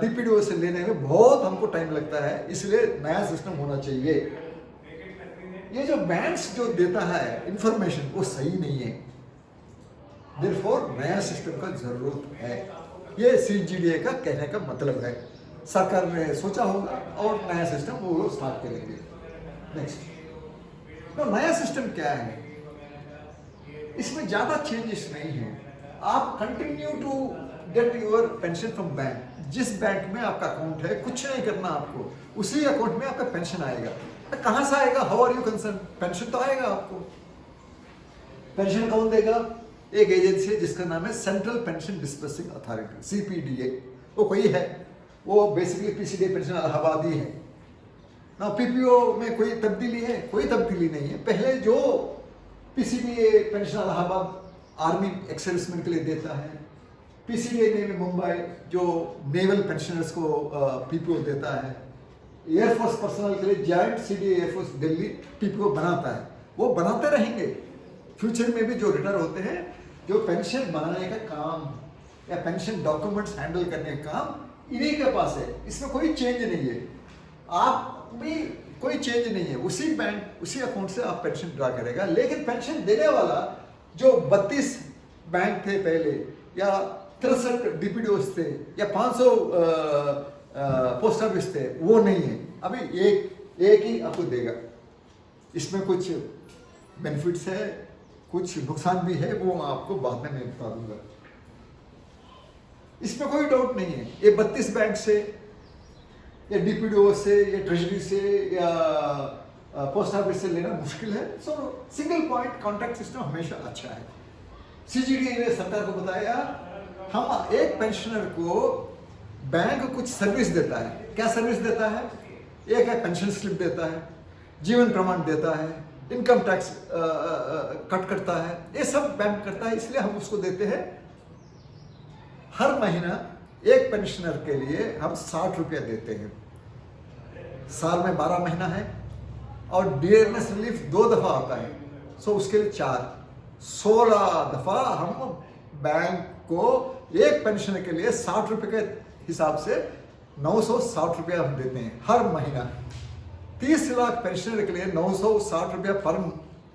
Speaker 1: DPDO से लेने में बहुत हमको टाइम लगता है, इसलिए नया सिस्टम होना चाहिए। ये जो बैंक्स जो देता है इंफॉर्मेशन वो सही नहीं है, देयरफॉर नया सिस्टम का जरूरत है। ये CGDA का कहने का मतलब है, सरकार ने सोचा होगा और नया सिस्टम वो लोग स्टार्ट करेंगे। नेक्स्ट, तो नया सिस्टम क्या है? इसमें ज्यादा चेंजेस नहीं है, आप continue to get your pension from bank. जिस बैंक में आपका अकाउंट है, कुछ नहीं करना आपको, उसी अकाउंट में आपका पेंशन आएगा। कहां से आएगा? How are you concern? Pension तो आएगा आपको। पेंशन कौन देगा? एक एजेंसी है जिसका नाम है central pension disbursing authority, CPDA। वो कोई है, वो बेसिकली PCDA पेंशन इलाहाबाद ही है ना। PPO में कोई तब्दीली है? कोई तब्दीली नहीं है। पहले जो PCDA pension Allahabad army ex serviceman के लिए देता है, PCDA नेवी मुंबई जो नेवल पेंशनर्स को PPO देता है, एयरफोर्स पर्सनल के लिए joint CDA air force Delhi PPO बनाता है, वो बनाते रहेंगे। फ्यूचर में भी जो रिटायर होते हैं, जो पेंशन बनाने का काम या पेंशन डॉक्यूमेंट्स हैंडल करने का काम इन्हीं के पास है, इसमें कोई चेंज नहीं है। आप भी कोई चेंज नहीं है, उसी बैंक उसी अकाउंट से आप पेंशन ड्रा करेगा। लेकिन पेंशन देने वाला जो 32 बैंक थे पहले, या 63 DPDOs थे, या 500 पोस्ट ऑफिस थे, वो नहीं है। अभी एक ही आपको देगा। इसमें कुछ बेनिफिट्स है, कुछ नुकसान भी है, वो आपको बाद में मैं बता दूंगा। इसमें कोई डाउट नहीं है। ये 32 बैंक से या DPDO से या ट्रेजरी से या पोस्ट ऑफिस से लेना मुश्किल है। सो सिंगल पॉइंट कॉन्टैक्ट सिस्टम हमेशा अच्छा है। सीजीडी ने सरकार को बताया हम एक पेंशनर को बैंक कुछ सर्विस देता है। क्या सर्विस देता है? एक है पेंशन स्लिप देता है, जीवन प्रमाण देता है, इनकम टैक्स कट करता है, ये सब बैंक करता है, इसलिए हम उसको देते हैं। हर महीना एक पेंशनर के लिए हम 60 रुपया देते हैं। साल में 12 महीना है और डियरनेस रिलीफ 2 दफा आता है, सो उसके लिए 16 दफा हम बैंक को एक पेंशनर के लिए 60 रुपये के हिसाब से 960 रुपया हम देते हैं हर महीना। 30 लाख पेंशनर के लिए 960 रुपया पर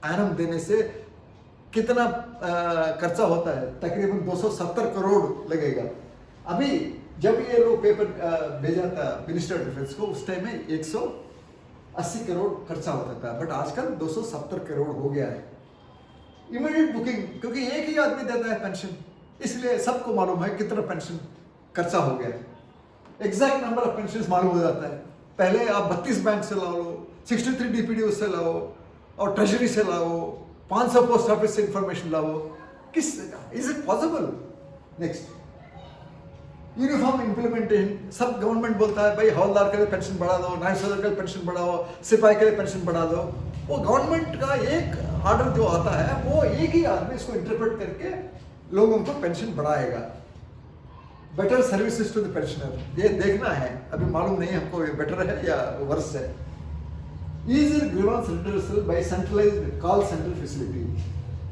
Speaker 1: एनम देने से कितना खर्चा होता है? तकरीबन 270 करोड़ लगेगा। अभी जब ये लोग पेपर भेजा था मिनिस्टर डिफेंस को, उस टाइम में 180 करोड़ खर्चा होता था, बट आजकल 270 करोड़ हो गया है। इमीडिएट बुकिंग, क्योंकि एक ही आदमी देता है पेंशन, इसलिए सबको मालूम है कितना पेंशन खर्चा हो गया है। एग्जैक्ट नंबर ऑफ पेंशन मालूम हो जाता है। पहले आप 32 बैंक से लाओ, 63 डीपीडीओ से लाओ और ट्रेजरी से लाओ, 500 पोस्ट ऑफिस से इंफॉर्मेशन लाओ, किस is it possible? Next, uniform implementation. सब गवर्नमेंट बोलता है भाई हवलदार के लिए पेंशन बढ़ा दो, नायब सदर के लिए पेंशन बढ़ाओ, सिपाही के लिए पेंशन बढ़ा दो। वो गवर्नमेंट का एक ऑर्डर जो आता है वो एक ही आदमी इसको इंटरप्रेट करके लोगों को पेंशन बढ़ाएगा। Better services to the pensioner, ये देखना है, अभी मालूम नहीं हमको ये बेटर है या वर्स है। Easy grievance redressal by centralised call centre facility.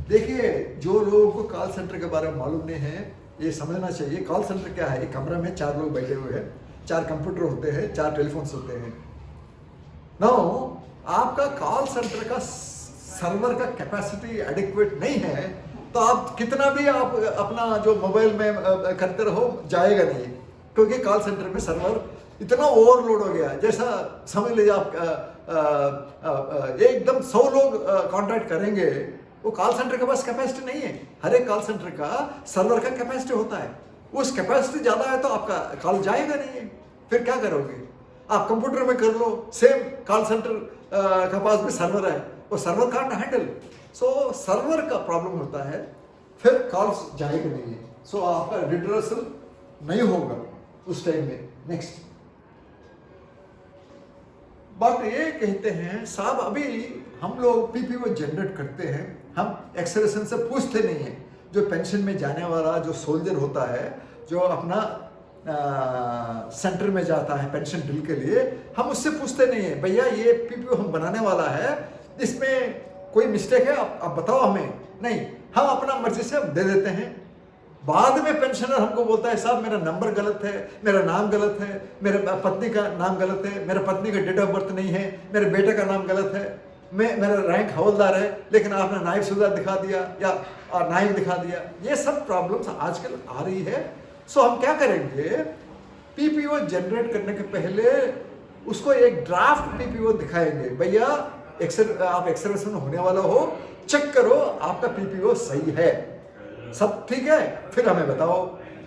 Speaker 1: देखिए, जो लोगों को कॉल सेंटर के बारे में मालूम नहीं है, ये समझना चाहिए। कॉल सेंटर क्या है? एक कमरा में 4 लोग बैठे हुए हैं, 4 कंप्यूटर होते हैं, 4 टेलीफोन्स होते हैं। नाउ आपका कॉल सेंटर का सर्वर का कैपेसिटी एडिक्वेट नहीं है तो आप कितना भी आप अपना जो मोबाइल में करते रहो जाएगा नहीं, क्योंकि कॉल सेंटर में सर्वर इतना ओवरलोड हो गया है। जैसा समझ लीजिए आप एकदम 100 लोग कॉन्टैक्ट करेंगे, वो कॉल सेंटर के पास कैपेसिटी नहीं है। हर एक कॉल सेंटर का सर्वर का कैपेसिटी होता है, उस कैपेसिटी ज़्यादा है तो आपका कॉल जाएगा नहीं है। फिर क्या करोगे? आप कंप्यूटर में कर लो, सेम कॉल सेंटर के पास भी सर्वर है, वो server can't handle. So server का प्रॉब्लम होता है, फिर कॉल्स जाएगा नहीं है, सो आपका रिड्रेसल नहीं होगा उस टाइम में। नेक्स्ट बात ये कहते हैं साहब, अभी हम लोग पीपीओ जनरेट करते हैं, हम एक्सरेशन से पूछते नहीं हैं। जो पेंशन में जाने वाला जो सोल्जर होता है, जो अपना सेंटर में जाता है पेंशन बिल के लिए, हम उससे पूछते नहीं है भैया ये पीपीओ हम बनाने वाला है, इसमें कोई मिस्टेक है आप बताओ हमें। नहीं, हम अपना मर्जी से दे देते हैं। बाद में पेंशनर हमको बोलता है साहब मेरा नंबर गलत है, मेरा नाम गलत है, मेरे पत्नी का नाम गलत है, मेरे पत्नी का डेट ऑफ बर्थ नहीं है, मेरे बेटे का नाम गलत है, मेरा रैंक हवलदार है लेकिन आपने नायब सूबेदार दिखा दिया या नायक दिखा दिया। ये सब प्रॉब्लम्स आजकल आ रही है। सो हम क्या करेंगे, पीपीओ जनरेट करने के पहले उसको एक ड्राफ्ट पीपीओ दिखाएंगे, भैया आप एक्सर्विसमेंट होने वाला हो, चेक करो आपका पीपीओ सही है, सब ठीक है, फिर हमें बताओ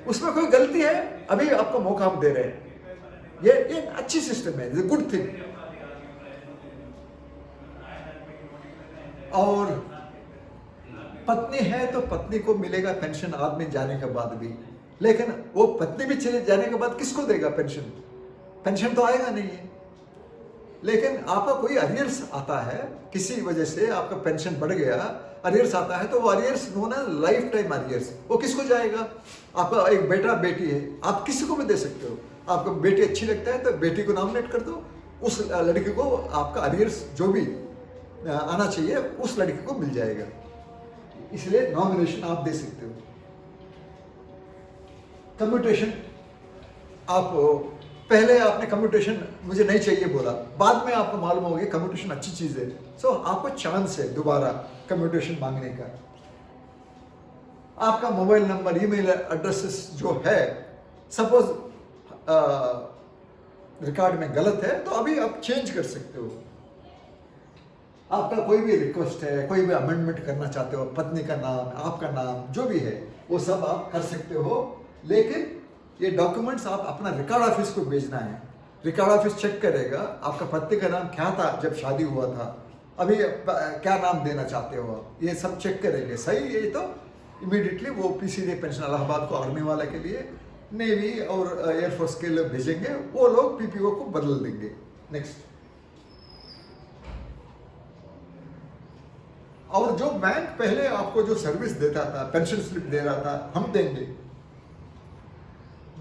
Speaker 1: उसमें कोई गलती है, अभी आपको मौका हम दे रहे हैं। ये अच्छी सिस्टम है, गुड थिंग। और पत्नी है तो पत्नी को मिलेगा पेंशन आदमी जाने के बाद भी, लेकिन वो पत्नी भी चले जाने के बाद किसको देगा पेंशन? पेंशन तो आएगा नहीं है। लेकिन आपका कोई अरियर्स आता है, किसी वजह से आपका पेंशन बढ़ गया, अरियर्स आता है, तो वो अरियर्स नोन है लाइफ टाइम अरियर्स, वो किसको जाएगा? आपका एक बेटा बेटी है, आप किसी को भी दे सकते हो। आपको बेटी अच्छी लगता है तो बेटी को नॉमिनेट कर दो, उस लड़की को आपका अरियर्स जो भी आना चाहिए उस लड़की को मिल जाएगा, इसलिए नॉमिनेशन आप दे सकते हो। कम्यूटेशन, आप पहले आपने कम्यूटेशन मुझे नहीं चाहिए बोला, बाद में आपको मालूम हो गया कम्यूटेशन अच्छी चीज़ है, सो आपको चांस है दोबारा कम्यूटेशन मांगने का। आपका मोबाइल नंबर, ईमेल एड्रेसेस जो है, सपोज रिकॉर्ड में गलत है तो अभी आप चेंज कर सकते हो। आपका कोई भी रिक्वेस्ट है, कोई भी अमेंडमेंट करना चाहते हो, पत्नी का नाम, आपका नाम, जो भी है वो सब आप कर सकते हो। लेकिन ये डॉक्यूमेंट्स आप अपना रिकॉर्ड ऑफिस को भेजना है। रिकॉर्ड ऑफिस चेक करेगा आपका पति का नाम क्या था जब शादी हुआ था, अभी क्या नाम देना चाहते हो आप, ये सब चेक करेंगे। सही है तो इमीडिएटली वो पीसीडी पेंशन इलाहाबाद को आर्मी वाले के लिए, नेवी और एयरफोर्स के लिए भेजेंगे, वो लोग पीपीओ को बदल देंगे। नेक्स्ट, और जो बैंक पहले आपको जो सर्विस देता था, पेंशन स्लिप दे रहा था, हम देंगे।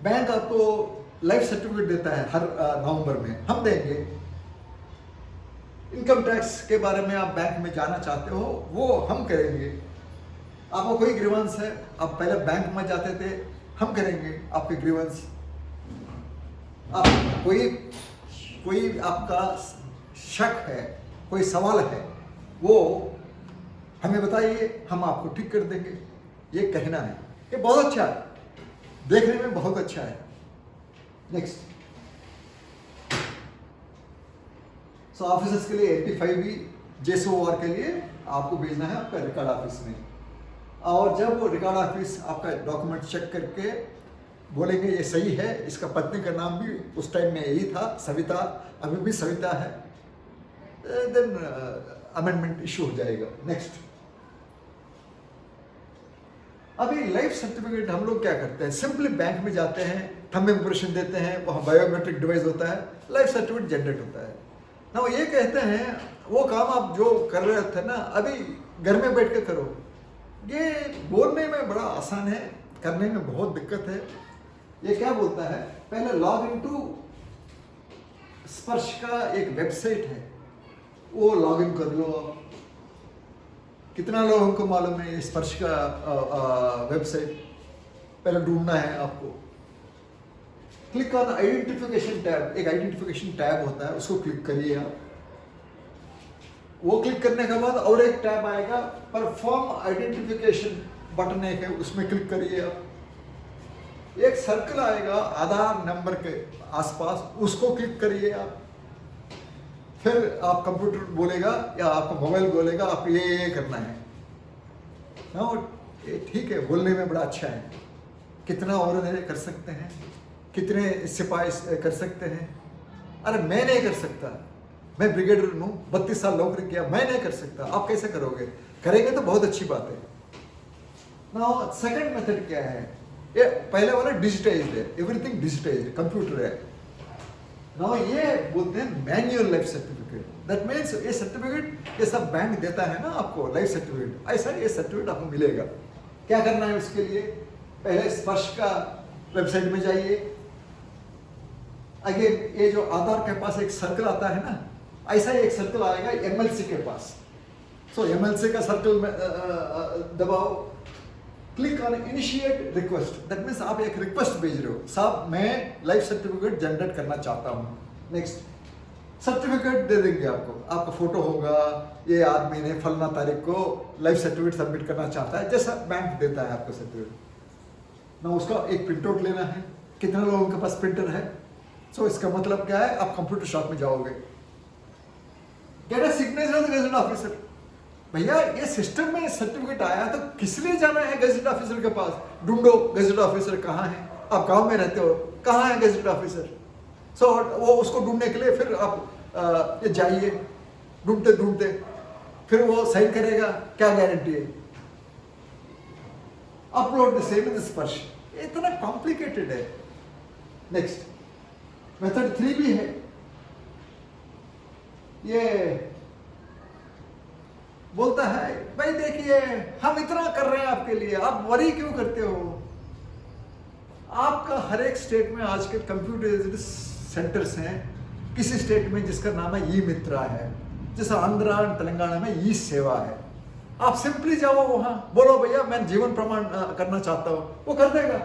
Speaker 1: बैंक आपको लाइफ सर्टिफिकेट देता है हर नवंबर में, हम देंगे। इनकम टैक्स के बारे में आप बैंक में जाना चाहते हो, वो हम करेंगे। आपको कोई ग्रीवेंस है, आप पहले बैंक में जाते थे, हम करेंगे आपके ग्रीवेंस। आप कोई आपका शक है, कोई सवाल है, वो हमें बताइए, हम आपको ठीक कर देंगे। ये कहना है, ये बहुत अच्छा है, देखने में बहुत अच्छा है। नेक्स्ट, सो ऑफिसर्स के लिए 85 भी JSOR के लिए आपको भेजना है आपका रिकॉर्ड ऑफिस में। और जब वो रिकॉर्ड ऑफिस आपका डॉक्यूमेंट चेक करके बोलेंगे ये सही है, इसका पत्नी का नाम भी उस टाइम में यही था, सविता, अभी भी सविता है, देन अमेंडमेंट इशू हो जाएगा। नेक्स्ट, अभी लाइफ सर्टिफिकेट हम लोग क्या करते हैं, सिंपली बैंक में जाते हैं, थंब इम्प्रेशन देते हैं, वहाँ बायोमेट्रिक डिवाइस होता है, लाइफ सर्टिफिकेट जनरेट होता है ना। वो ये कहते हैं वो काम आप जो कर रहे थे ना, अभी घर में बैठ के करो। ये बोलने में बड़ा आसान है, करने में बहुत दिक्कत है। ये क्या बोलता है, पहले लॉग इनटू स्पर्श का एक वेबसाइट है, वो लॉग इन कर लो। कितना लोगों को मालूम है ये स्पर्श का वेबसाइट, पहले ढूंढना है आपको। क्लिक ऑन आइडेंटिफिकेशन टैब, एक आइडेंटिफिकेशन टैब होता है, उसको क्लिक करिए आप। वो क्लिक करने के बाद और एक टैब आएगा, परफॉर्म आइडेंटिफिकेशन बटन एक है, उसमें क्लिक करिए आप। एक सर्कल आएगा आधार नंबर के आसपास, उसको क्लिक करिए आप। फिर आप कंप्यूटर बोलेगा या आपका मोबाइल बोलेगा आप ये करना है ना। ठीक है, बोलने में बड़ा अच्छा है। कितना और कर सकते हैं, कितने सिपाही कर सकते हैं। अरे मैं नहीं कर सकता, मैं ब्रिगेडियर हूँ, 32 साल नौकरी किया, मैं नहीं कर सकता। आप कैसे करोगे? करेंगे तो बहुत अच्छी बात है ना। सेकंड मेथड क्या है, ये पहले वाला डिजिटाइज्ड है, एवरीथिंग डिजिटाइज्ड, कंप्यूटर है ना। ये बोलते हैं manual life certificate. That means ये सर्टिफिकेट ये सब बैंक देता है ना आपको, लाइफ सर्टिफिकेट, ऐसा ये सर्टिफिकेट आपको मिलेगा। क्या करना है उसके लिए, पहले स्पर्श का वेबसाइट में जाइए। अगेन ये जो आधार के पास एक सर्कल आता है ना, ऐसा ही एक सर्कल आएगा MLC के पास। सो MLC का सर्कल में दबाओ, click on initiate request. That means आप एक रिक्वेस्ट भेज रहे हो, साहब मैं लाइफ सर्टिफिकेट जनरेट करना चाहता हूँ। नेक्स्ट, सर्टिफिकेट दे देंगे आपको, आपका फोटो होगा, ये आदमी ने फलना तारीख को लाइफ सर्टिफिकेट सबमिट करना चाहता है, जैसा बैंक देता है आपको सर्टिफिकेट ना। उसका एक प्रिंट आउट लेना है। कितने लोगों के पास प्रिंटर है? सो इसका मतलब क्या है, आप कंप्यूटर शॉप में जाओगे, get a signature of the gazetted officer. भैया ये सिस्टम में सर्टिफिकेट आया तो किस लिए जाना है गजेटेड ऑफिसर के पास? ढूंढो गजेटेड ऑफिसर कहाँ है। आप गांव में रहते हो, कहाँ है गजेटेड ऑफिसर? सो वो उसको ढूंढने के लिए फिर आप ये जाइए, ढूंढते ढूंढते फिर वो साइन करेगा, क्या गारंटी है? Upload the same in the स्पर्श। इतना कॉम्प्लिकेटेड है। नेक्स्ट, मेथड 3 भी है। ये बोलता है भाई देखिए हम इतना कर रहे हैं आपके लिए, आप वरी क्यों करते हो? आपका हर एक स्टेट में आजकल कंप्यूटर सेंटर्स हैं। किसी स्टेट में जिसका नाम है ई-मित्रा है, जैसा आंध्रा और तेलंगाना में ई-सेवा है। आप सिंपली जाओ वहां, बोलो भैया मैं जीवन प्रमाण करना चाहता हूं, वो कर देगा।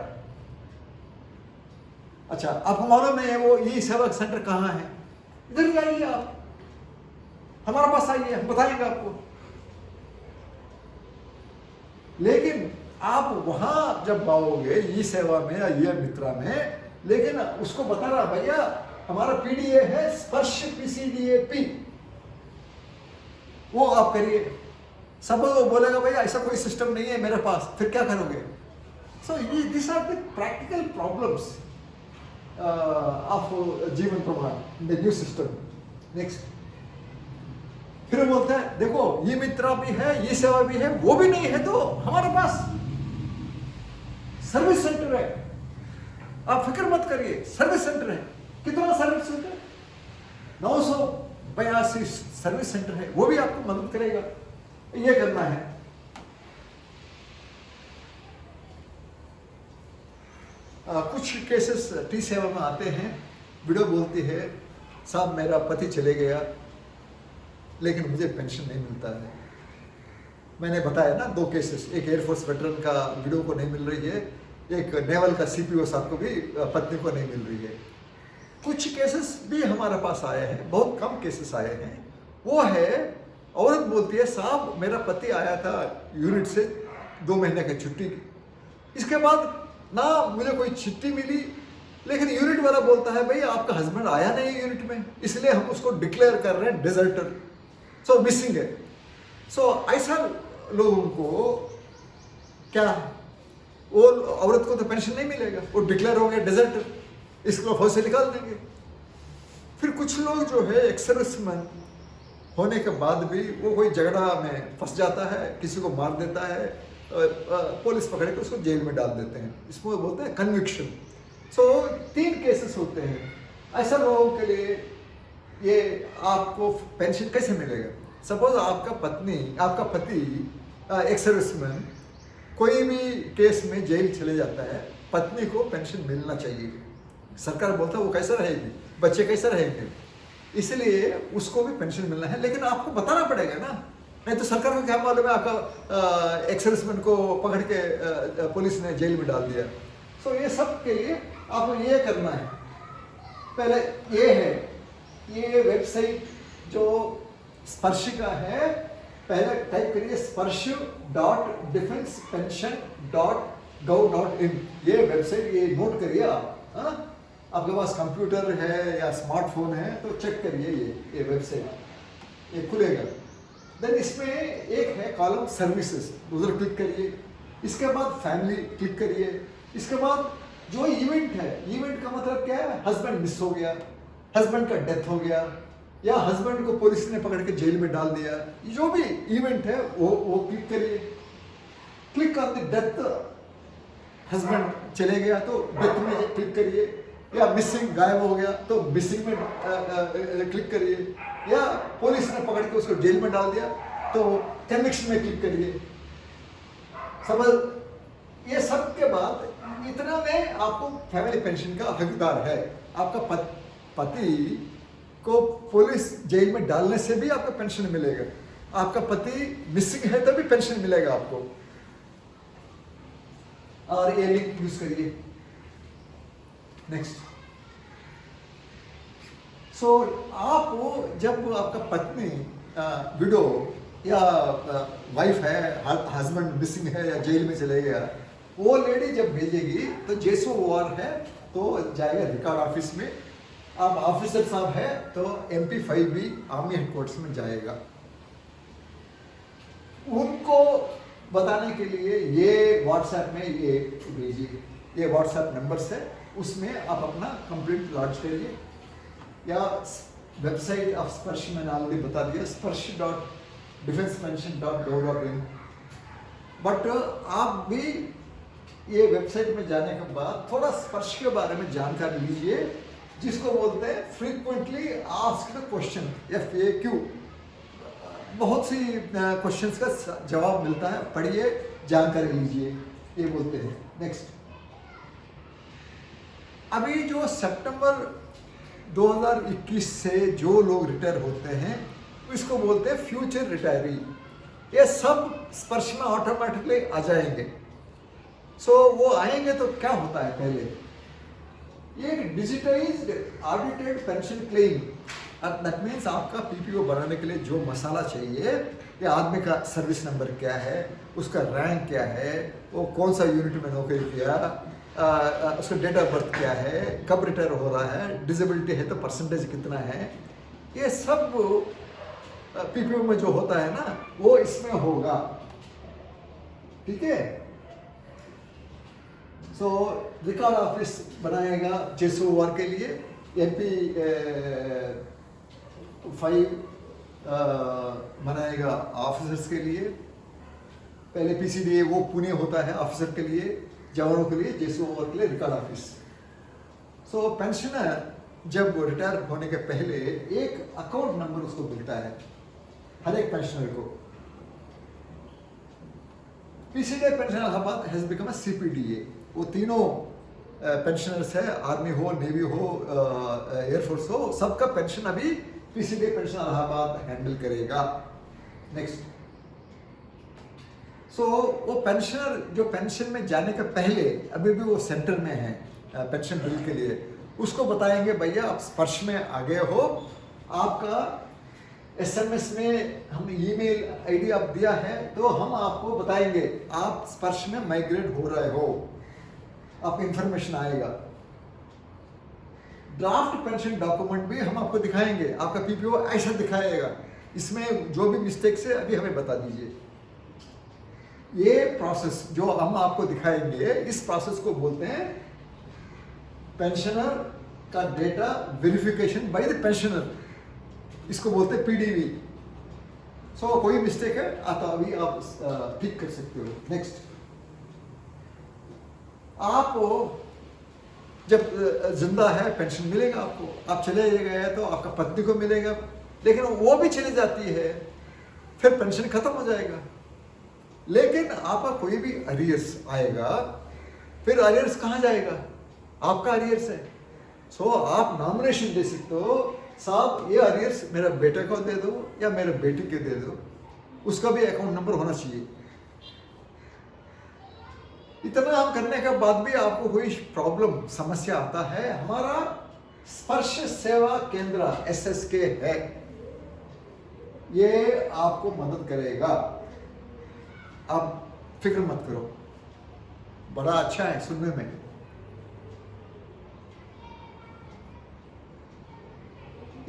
Speaker 1: अच्छा, आपको मालूम है वो ई-सेवा सेंटर कहाँ है? इधर ही आइए, आप हमारे पास आइए, हम बताएंगे आपको। लेकिन आप वहां जब आओगे ई-सेवा में या ई-मित्रा में, लेकिन उसको बता रहा भैया हमारा पीडीए है स्पर्श PCDAP, वो आप करिए। सब वो बोलेगा भैया ऐसा कोई सिस्टम नहीं है मेरे पास, फिर क्या करोगे? So this are the practical problems. Of Jeevan Pramaan the new system. Next, फिर बोलते हैं देखो ये मित्रा भी है, ये सेवा भी है, वो भी नहीं है तो हमारे पास सर्विस सेंटर है, आप फिक्र मत करिए, सर्विस सेंटर है। कितना सर्विस सेंटर? 982 सर्विस सेंटर है, वो भी आपको मदद करेगा। ये करना है। कुछ केसेस टी सेवा में आते हैं, विडो बोलती है साहब मेरा पति चले गया लेकिन मुझे पेंशन नहीं मिलता है। मैंने बताया ना 2 केसेस, एक एयरफोर्स वेटरन का विडो को नहीं मिल रही है, एक नेवल का सीपीओ साहब को भी पत्नी को नहीं मिल रही है। कुछ केसेस भी हमारे पास आए हैं, बहुत कम केसेस आए हैं। वो है औरत बोलती है साहब मेरा पति आया था यूनिट से 2 महीने की छुट्टी की, इसके बाद ना मुझे कोई छुट्टी मिली, लेकिन यूनिट वाला बोलता है भाई आपका हस्बैंड आया नहीं यूनिट में, इसलिए हम उसको डिक्लेयर कर रहे हैं डिजर्टर, सो मिसिंग है। सो ऐसा लोगों को क्या, वो औरत को तो पेंशन नहीं मिलेगा, वो डिक्लेयर हो गया डिजर्टर, इसको फौज से निकाल देंगे। फिर कुछ लोग जो है एक्स सर्विसमैन होने के बाद भी वो कोई झगड़ा में फंस जाता है, किसी को मार देता है, पुलिस पकड़ के उसको जेल में डाल देते हैं, इसको बोलते हैं कन्विक्शन। सो 3 केसेस होते हैं। ऐसा लोगों के लिए ये आपको पेंशन कैसे मिलेगा? सपोज आपका पति एक्स सर्विसमैन कोई भी केस में जेल चले जाता है, पत्नी को पेंशन मिलना चाहिए। सरकार बोलता है वो कैसा रहेगी, बच्चे कैसा रहेंगे, इसलिए उसको भी पेंशन मिलना है, लेकिन आपको बताना पड़ेगा ना, नहीं तो सरकार को क्या मालूम है आपका एक्स सर्विसमैन को पकड़ के पुलिस ने जेल में डाल दिया। सो ये सब के लिए आपको ये करना है। पहले ये है, ये वेबसाइट जो स्पर्शिका है, पहले टाइप करिए sparsh.defensepension.gov.in, ये वेबसाइट, ये नोट करिए आप। आपके पास कंप्यूटर है या स्मार्टफोन है तो चेक करिए, ये वेबसाइट ये खुलेगा। देन इसमें एक है कॉलम सर्विसेज, उधर क्लिक करिए। इसके बाद फैमिली क्लिक करिए। इसके बाद जो इवेंट है, इवेंट का मतलब क्या है? हस्बैंड मिस हो गया, हस्बैंड का डेथ हो गया, या हस्बैंड को पुलिस ने पकड़ के जेल में डाल दिया, जो भी इवेंट है वो क्लिक करिए। Click on the death, husband चले गया तो डेथ में क्लिक करिए, या मिसिंग गायब हो गया तो मिसिंग में क्लिक करिए, या पुलिस ने पकड़ के उसको जेल में डाल दिया तो कन्विक्शन में क्लिक करिए। समझ? ये सब के बाद इतना में आपको फैमिली पेंशन का हकदार है। आपका पति को पुलिस जेल में डालने से भी आपका पेंशन मिलेगा, आपका पति मिसिंग है तो भी पेंशन मिलेगा आपको। और ये लिंक यूज करिए। नेक्स्ट, सो आप जब आपका पत्नी विडो या वाइफ है, हस्बैंड मिसिंग है या जेल में चले गया, वो लेडी जब भेजेगी तो जैसो वार है तो जाएगा रिकॉर्ड ऑफिस में। आप ऑफिसर साहब है तो MP5B आर्मी हेडक्वार्टर्स में जाएगा। उनको बताने के लिए ये व्हाट्सएप में ये भेजिए, ये व्हाट्सएप नंबर्स है, उसमें आप अपना कंप्लीट लॉन्च करिए। या वेबसाइट ऑफ स्पर्श मैंने ऑलरेडी बता दिया, sparsh.defensepension.gov.in। बट आप भी ये वेबसाइट में जाने के बाद थोड़ा स्पर्श के बारे में जानकारी लीजिए, जिसको बोलते हैं फ्रीक्वेंटली आस्क्ड क्वेश्चन, FAQ। बहुत सी क्वेश्चंस का जवाब मिलता है, पढ़िए, जानकारी लीजिए, ये बोलते हैं। नेक्स्ट, अभी जो सितंबर 2021 से जो लोग रिटायर होते हैं इसको बोलते हैं फ्यूचर रिटायरी। ये सब स्पर्श में ऑटोमेटिकली आ जाएंगे। सो वो आएंगे तो क्या होता है, पहले ये digitised audited pension claim, that means आपका PPO बनाने के लिए जो मसाला चाहिए, ये आदमी का सर्विस नंबर क्या है, उसका रैंक क्या है, वो कौन सा यूनिट में नौकरी किया, उसका डेट ऑफ बर्थ क्या है, कब रिटायर हो रहा है, डिसेबिलिटी है तो परसेंटेज कितना है, ये सब PPO में जो होता है ना वो इसमें होगा। ठीक है? सो रिकॉर्ड ऑफिस बनाएगा JSOR के लिए, MP 5 बनाएगा ऑफिसर्स के लिए। पहले PCDA वो पुणे होता है ऑफिसर के लिए, जवानों के लिए, JSOR के लिए रिकॉर्ड ऑफिस। सो पेंशनर जब रिटायर होने के पहले एक अकाउंट नंबर उसको मिलता है, हर एक पेंशनर को। PCDA pension Allahabad has become a CPDA। वो तीनों पेंशनर्स है, आर्मी हो, नेवी हो, एयरफोर्स हो, सबका पेंशन अभी PCDA पेंशन इलाहाबाद हैंडल करेगा। नेक्स्ट, सो वो पेंशनर जो पेंशन में जाने के पहले अभी भी वो सेंटर में है पेंशन बिल के लिए, उसको बताएंगे भैया आप स्पर्श में आ गए हो, आपका SMS में हम ईमेल ID आप दिया है, तो हम आपको बताएंगे आप स्पर्श में माइग्रेट हो रहे हो, आपको इंफॉर्मेशन आएगा। ड्राफ्ट पेंशन डॉक्यूमेंट भी हम आपको दिखाएंगे, आपका PPO ऐसा दिखाएगा, इसमें जो भी मिस्टेक्स है अभी हमें बता दीजिए। ये प्रोसेस जो हम आपको दिखाएंगे, इस प्रोसेस को बोलते हैं पेंशनर का data verification by the pensioner, इसको बोलते हैं PDV। सो कोई मिस्टेक है तो अभी आप ठीक कर सकते हो। नेक्स्ट, आप जब जिंदा है पेंशन मिलेगा आपको, आप चले गए तो आपका पत्नी को मिलेगा, लेकिन वो भी चली जाती है फिर पेंशन खत्म हो जाएगा। लेकिन आपका कोई भी अरियर्स आएगा, फिर अरियर्स कहाँ जाएगा? आपका अरियर्स है, सो आप नॉमिनेशन दे सकते हो, साहब ये अरियर्स मेरे बेटे को दे दो या मेरे बेटी के दे दो, उसका भी अकाउंट नंबर होना चाहिए। इतना हम करने के बाद भी आपको कोई प्रॉब्लम समस्या आता है, हमारा स्पर्श सेवा केंद्र SSK है, ये आपको मदद करेगा। आप फिक्र मत करो, बड़ा अच्छा है सुनने में।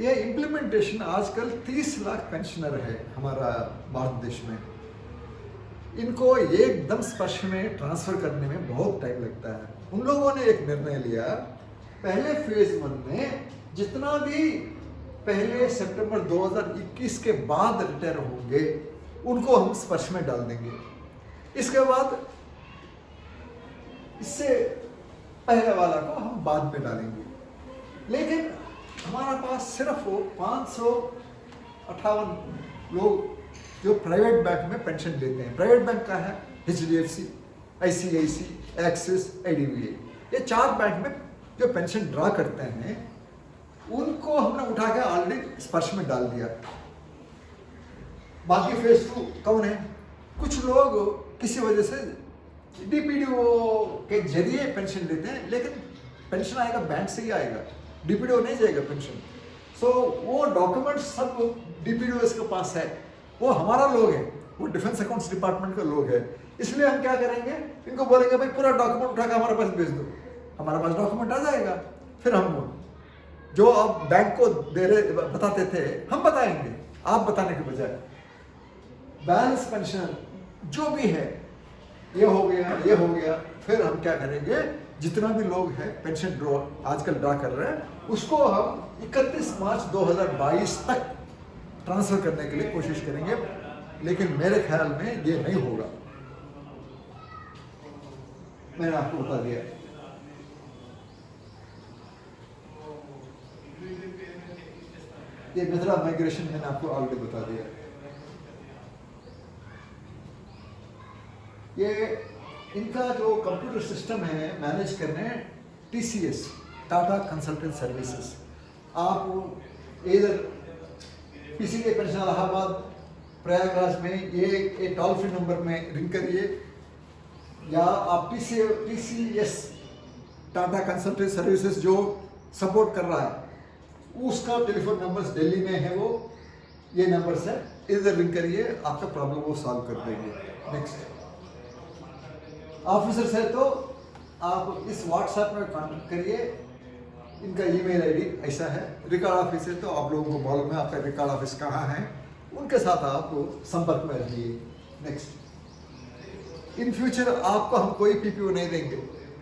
Speaker 1: ये इम्प्लीमेंटेशन आजकल 30 लाख पेंशनर है हमारा भारत देश में, इनको एकदम स्पर्श में ट्रांसफर करने में बहुत टाइम लगता है। उन लोगों ने एक निर्णय लिया, पहले फेज 1 में जितना भी पहले सितंबर 2021 के बाद रिटायर होंगे उनको हम स्पर्श में डाल देंगे, इसके बाद इससे पहले वाला को हम बाद में डालेंगे। लेकिन हमारे पास सिर्फ 558 लोग जो प्राइवेट बैंक में पेंशन लेते हैं। प्राइवेट बैंक का है HDFC, ICICI, एक्सिस, IDBI, ये 4 बैंक में जो पेंशन ड्रा करते हैं उनको हमने उठा के ऑलरेडी स्पर्श में डाल दिया। बाकी फेज 2 कौन है? कुछ लोग किसी वजह से DPDO के जरिए पेंशन लेते हैं, लेकिन पेंशन आएगा बैंक से ही आएगा, DPDO नहीं जाएगा पेंशन। सो वो डॉक्यूमेंट्स सब DPDOs के पास है, वो हमारा लोग है, वो डिफेंस अकाउंट्स डिपार्टमेंट का लोग है। इसलिए हम क्या करेंगे, इनको बोलेंगे भाई पूरा डॉक्यूमेंट उठा के हमारे पास भेज दो, हमारे पास डॉक्यूमेंट आ जाएगा, फिर हम जो आप बैंक को दे रहे बताते थे हम बताएंगे, आप बताने के बजाय। बैलेंस पेंशन जो भी है, ये हो गया, ये हो गया, फिर हम क्या करेंगे, जितना भी लोग हैं पेंशन ड्रॉ आजकल ड्रा कर रहे हैं उसको हम 31 मार्च 2022 तक ट्रांसफर करने के लिए कोशिश करेंगे, लेकिन मेरे ख्याल में ये नहीं होगा। मैंने आपको बता दिया। ये मेथड ऑफ माइग्रेशन मैंने आपको ऑलरेडी बता दिया। ये इनका जो कंप्यूटर सिस्टम है मैनेज करने TCS, टाटा कंसल्टेंट सर्विसेज। आप इधर PCDA पेंशन इलाहाबाद प्रयागराज में ये टोल फ्री नंबर में रिंग करिए, या आप TCS टाटा कंसल्टेंट सर्विसेज जो सपोर्ट कर रहा है उसका टेलीफोन नंबर दिल्ली में है, वो ये नंबर से इधर रिंग करिए, आपका प्रॉब्लम वो सॉल्व कर देंगे। नेक्स्ट, ऑफिसर्स है तो आप इस व्हाट्सएप में कॉन्टेक्ट करिए, इनका ईमेल आईडी ऐसा है। रिकॉर्ड ऑफिस है तो आप लोगों को मालूम है आपका रिकॉर्ड ऑफिस कहाँ है, उनके साथ आप संपर्क में रहिए। नेक्स्ट, इन फ्यूचर आपको हम कोई PPO नहीं देंगे,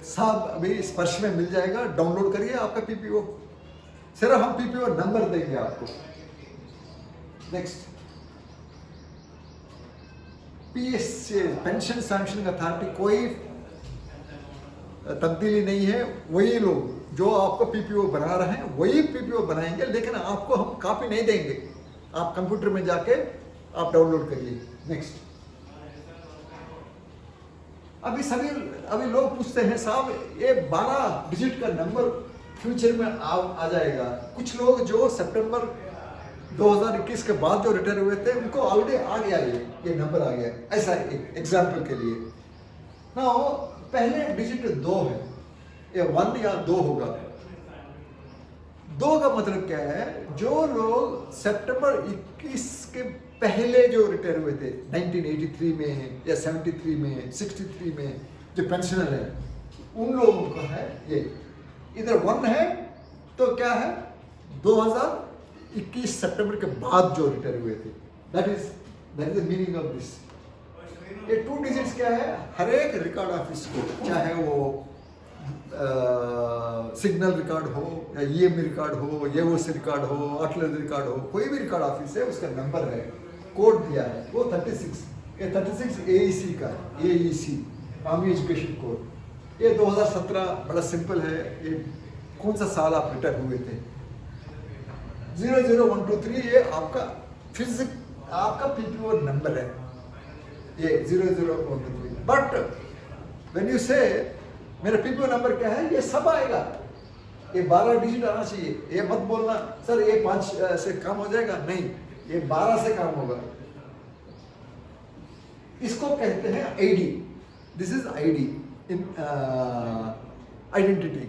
Speaker 1: सब अभी स्पर्श में मिल जाएगा, डाउनलोड करिए आपका पीपीओ। सिर्फ हम पीपीओ नंबर देंगे आपको। Next, PSA pension sanctioning authority, कोई तब्दीली नहीं है। वही लोग जो आपको पीपीओ बना रहे हैं वही पीपीओ बनाएंगे, लेकिन आपको हम कॉपी नहीं देंगे। आप कंप्यूटर में जाके आप डाउनलोड करिए। नेक्स्ट, अभी लोग पूछते हैं साहब ये 12 डिजिट का नंबर फ्यूचर में आ जाएगा। कुछ लोग जो सितंबर 2021 के बाद जो रिटायर हुए थे उनको ऑलरेडी आ गया, ये नंबर आ गया। ऐसा एग्जाम्पल के लिए ना, पहले डिजिट 2 है, ये 1 या 2 होगा। 2 का मतलब क्या है, जो लोग सितंबर 21 के पहले जो रिटायर हुए थे 1983 में या 73 में 63 में, जो पेंशनर है उन लोगों का है ये। इधर 1 है तो क्या है, 2021 सितंबर के बाद जो रिटायर हुए थे, that is the meaning of this. ये 2 डिजिट्स क्या है, हर एक रिकॉर्ड ऑफिस को, चाहे वो सिग्नल रिकॉर्ड हो या ईएम रिकॉर्ड हो, एओसी रिकॉर्ड हो, आर्टिलरी रिकॉर्ड हो, कोई भी रिकॉर्ड ऑफिस है उसका नंबर है, कोड दिया है, वो 36, ये 36 एईसी का, एईसी आर्मी एजुकेशन कोड। ये 2017 बड़ा सिंपल है। ये कौन सा साल आप रिटायर हुए थे, 00123, ये आपका फिजिक आपका पीपीओ नंबर है, ये 00123। बट व्हेन यू से मेरा पीपीओ नंबर क्या है, ये सब आएगा, ये 12 डिजिट आना चाहिए। ये मत बोलना सर ये 5 से कम हो जाएगा, नहीं, ये 12 से काम होगा। इसको कहते हैं ID, this is ID in identity.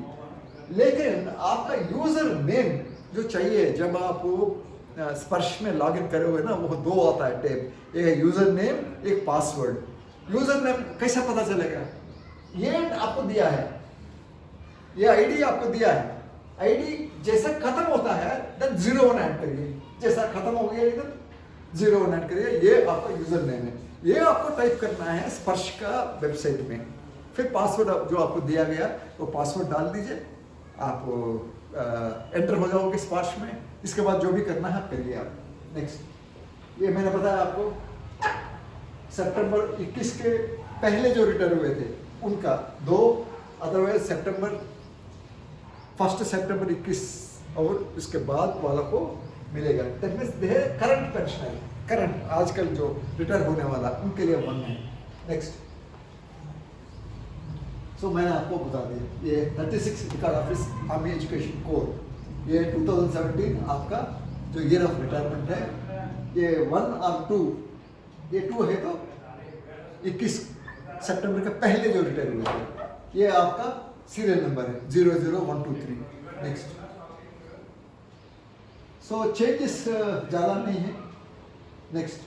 Speaker 1: लेकिन आपका यूजर नेम जो चाहिए, जब आप स्पर्श में लॉगिन करोगे ना, वो 2 आता है टैब, एक है यूजर नेम, एक पासवर्ड। यूजर नेम कैसे पता चलेगा, ये आपको दिया है, ये आईडी आपको दिया है। आईडी जैसा खत्म होता है देन 01 ऐड करिए, जैसा खत्म हो गया इधर 01 ऐड करिए, ये आपका यूजर नेम है। ये आपको टाइप करना है स्पर्श का वेबसाइट में, फिर पासवर्ड जो आपको दिया गया वो पासवर्ड डाल दीजिए, आप एंटर हो जाओगे स्पर्श में। इसके बाद जो भी करना है करिए आप। नेक्स्ट, ये मैंने बताया आपको सितंबर 21 के पहले जो रिटायर हुए थे उनका 2, अदरवाइज सितंबर 1 सितंबर 21 और उसके बाद वाला को मिलेगा। That means they current pensioner, current आजकल जो रिटायर होने वाला उनके लिए 1 है। नेक्स्ट, सो मैंने आपको बता दिया ये 36 record office army education code, ये 2017 आपका जो ईयर ऑफ रिटायरमेंट है। ये 1 और 2, ये 2 है तो 21 सितंबर के पहले जो रिटायर हुए थे, ये आपका सीरियल नंबर है 00123। नेक्स्ट, सो चेंजेस ज़्यादा नहीं है। नेक्स्ट,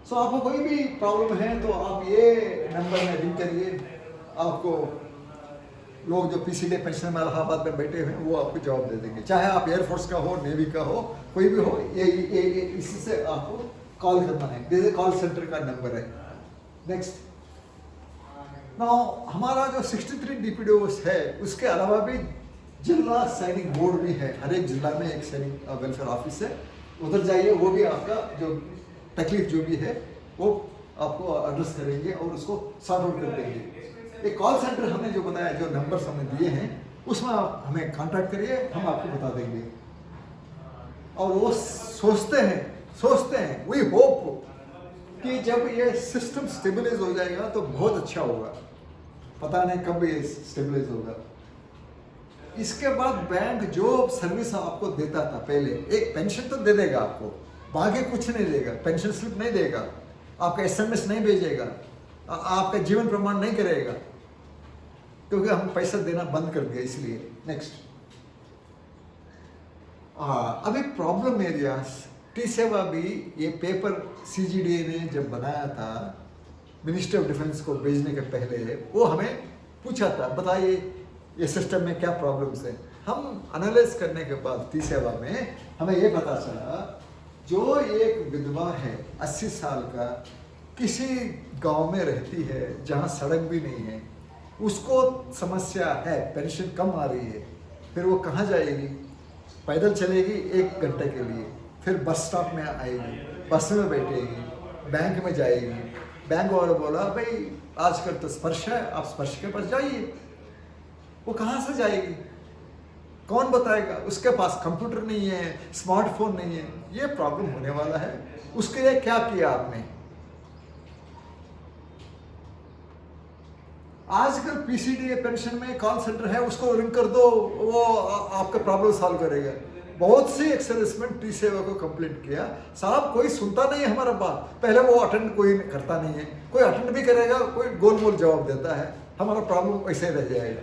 Speaker 1: सो आपको कोई भी प्रॉब्लम है तो आप ये नंबर में रिंग करिए, आपको लोग जो पीसीडी पेंशन में इलाहाबाद में बैठे हुए हैं वो आपको जवाब दे देंगे, चाहे आप एयरफोर्स का हो, नेवी का हो, कोई भी हो, ये इसी से आपको कॉल करना है, जैसे कॉल सेंटर का नंबर है। नेक्स्ट, नाउ हमारा जो 63 डीपीडीओस है उसके अलावा भी जिला सैनिक बोर्ड भी है, हर एक जिला में एक सैनिक वेलफेयर ऑफिस है, उधर जाइए, वो भी आपका जो तकलीफ जो भी है वो आपको एड्रेस करेंगे और उसको सॉर्ट आउट कर देंगे। एक कॉल सेंटर हमने जो बताया, जो नंबर्स हमने दिए हैं उसमें आप हमें कांटेक्ट करिए, हम आपको बता देंगे। और वो सोचते हैं वी होप कि जब ये सिस्टम स्टेबलाइज हो जाएगा तो बहुत अच्छा होगा, पता नहीं कब ये स्टेबलाइज होगा। इसके बाद बैंक जो सर्विस आपको देता था पहले, एक पेंशन तो दे देगा आपको, बाकी कुछ नहीं देगा, पेंशन स्लिप नहीं देगा, आपका एसएमएस नहीं भेजेगा, आपका जीवन प्रमाण नहीं करेगा, क्योंकि हम पैसा देना बंद कर दिया इसलिए। नेक्स्ट, अभी प्रॉब्लम एरियाज टी सेवा भी, ये पेपर सीजीडीए ने जब बनाया था मिनिस्ट्री ऑफ डिफेंस को भेजने के पहले, वो हमें पूछा था बताइए ये सिस्टम में क्या प्रॉब्लम्स है। हम एनालाइज करने के बाद टी सेवा में हमें ये पता चला, जो एक विधवा है 80 साल का, किसी गांव में रहती है जहां सड़क भी नहीं है, उसको समस्या है, पेंशन कम आ रही है, फिर वो कहाँ जाएगी? पैदल चलेगी 1 घंटे के लिए, फिर बस स्टॉप में आएगी, बस में बैठेगी, बैंक में जाएगी, बैंक वाला बोला भाई आजकल तो स्पर्श है, आप स्पर्श के पास जाइए। वो कहाँ से जाएगी? कौन बताएगा? उसके पास कंप्यूटर नहीं है, स्मार्टफोन नहीं है, ये प्रॉब्लम होने वाला है। उसके लिए क्या किया आपने? आजकल पीसीडीए पेंशन में कॉल सेंटर है, उसको रिंग कर दो, वो आपका प्रॉब्लम सॉल्व करेगा। बहुत सी एक्सर्विसमेंट टी सेवा को कंप्लेंट किया, साहब कोई सुनता नहीं है हमारा बात। पहले वो अटेंड कोई करता नहीं है, कोई अटेंड भी करेगा, कोई गोलमोल जवाब देता है, हमारा प्रॉब्लम वैसे रह जाएगा।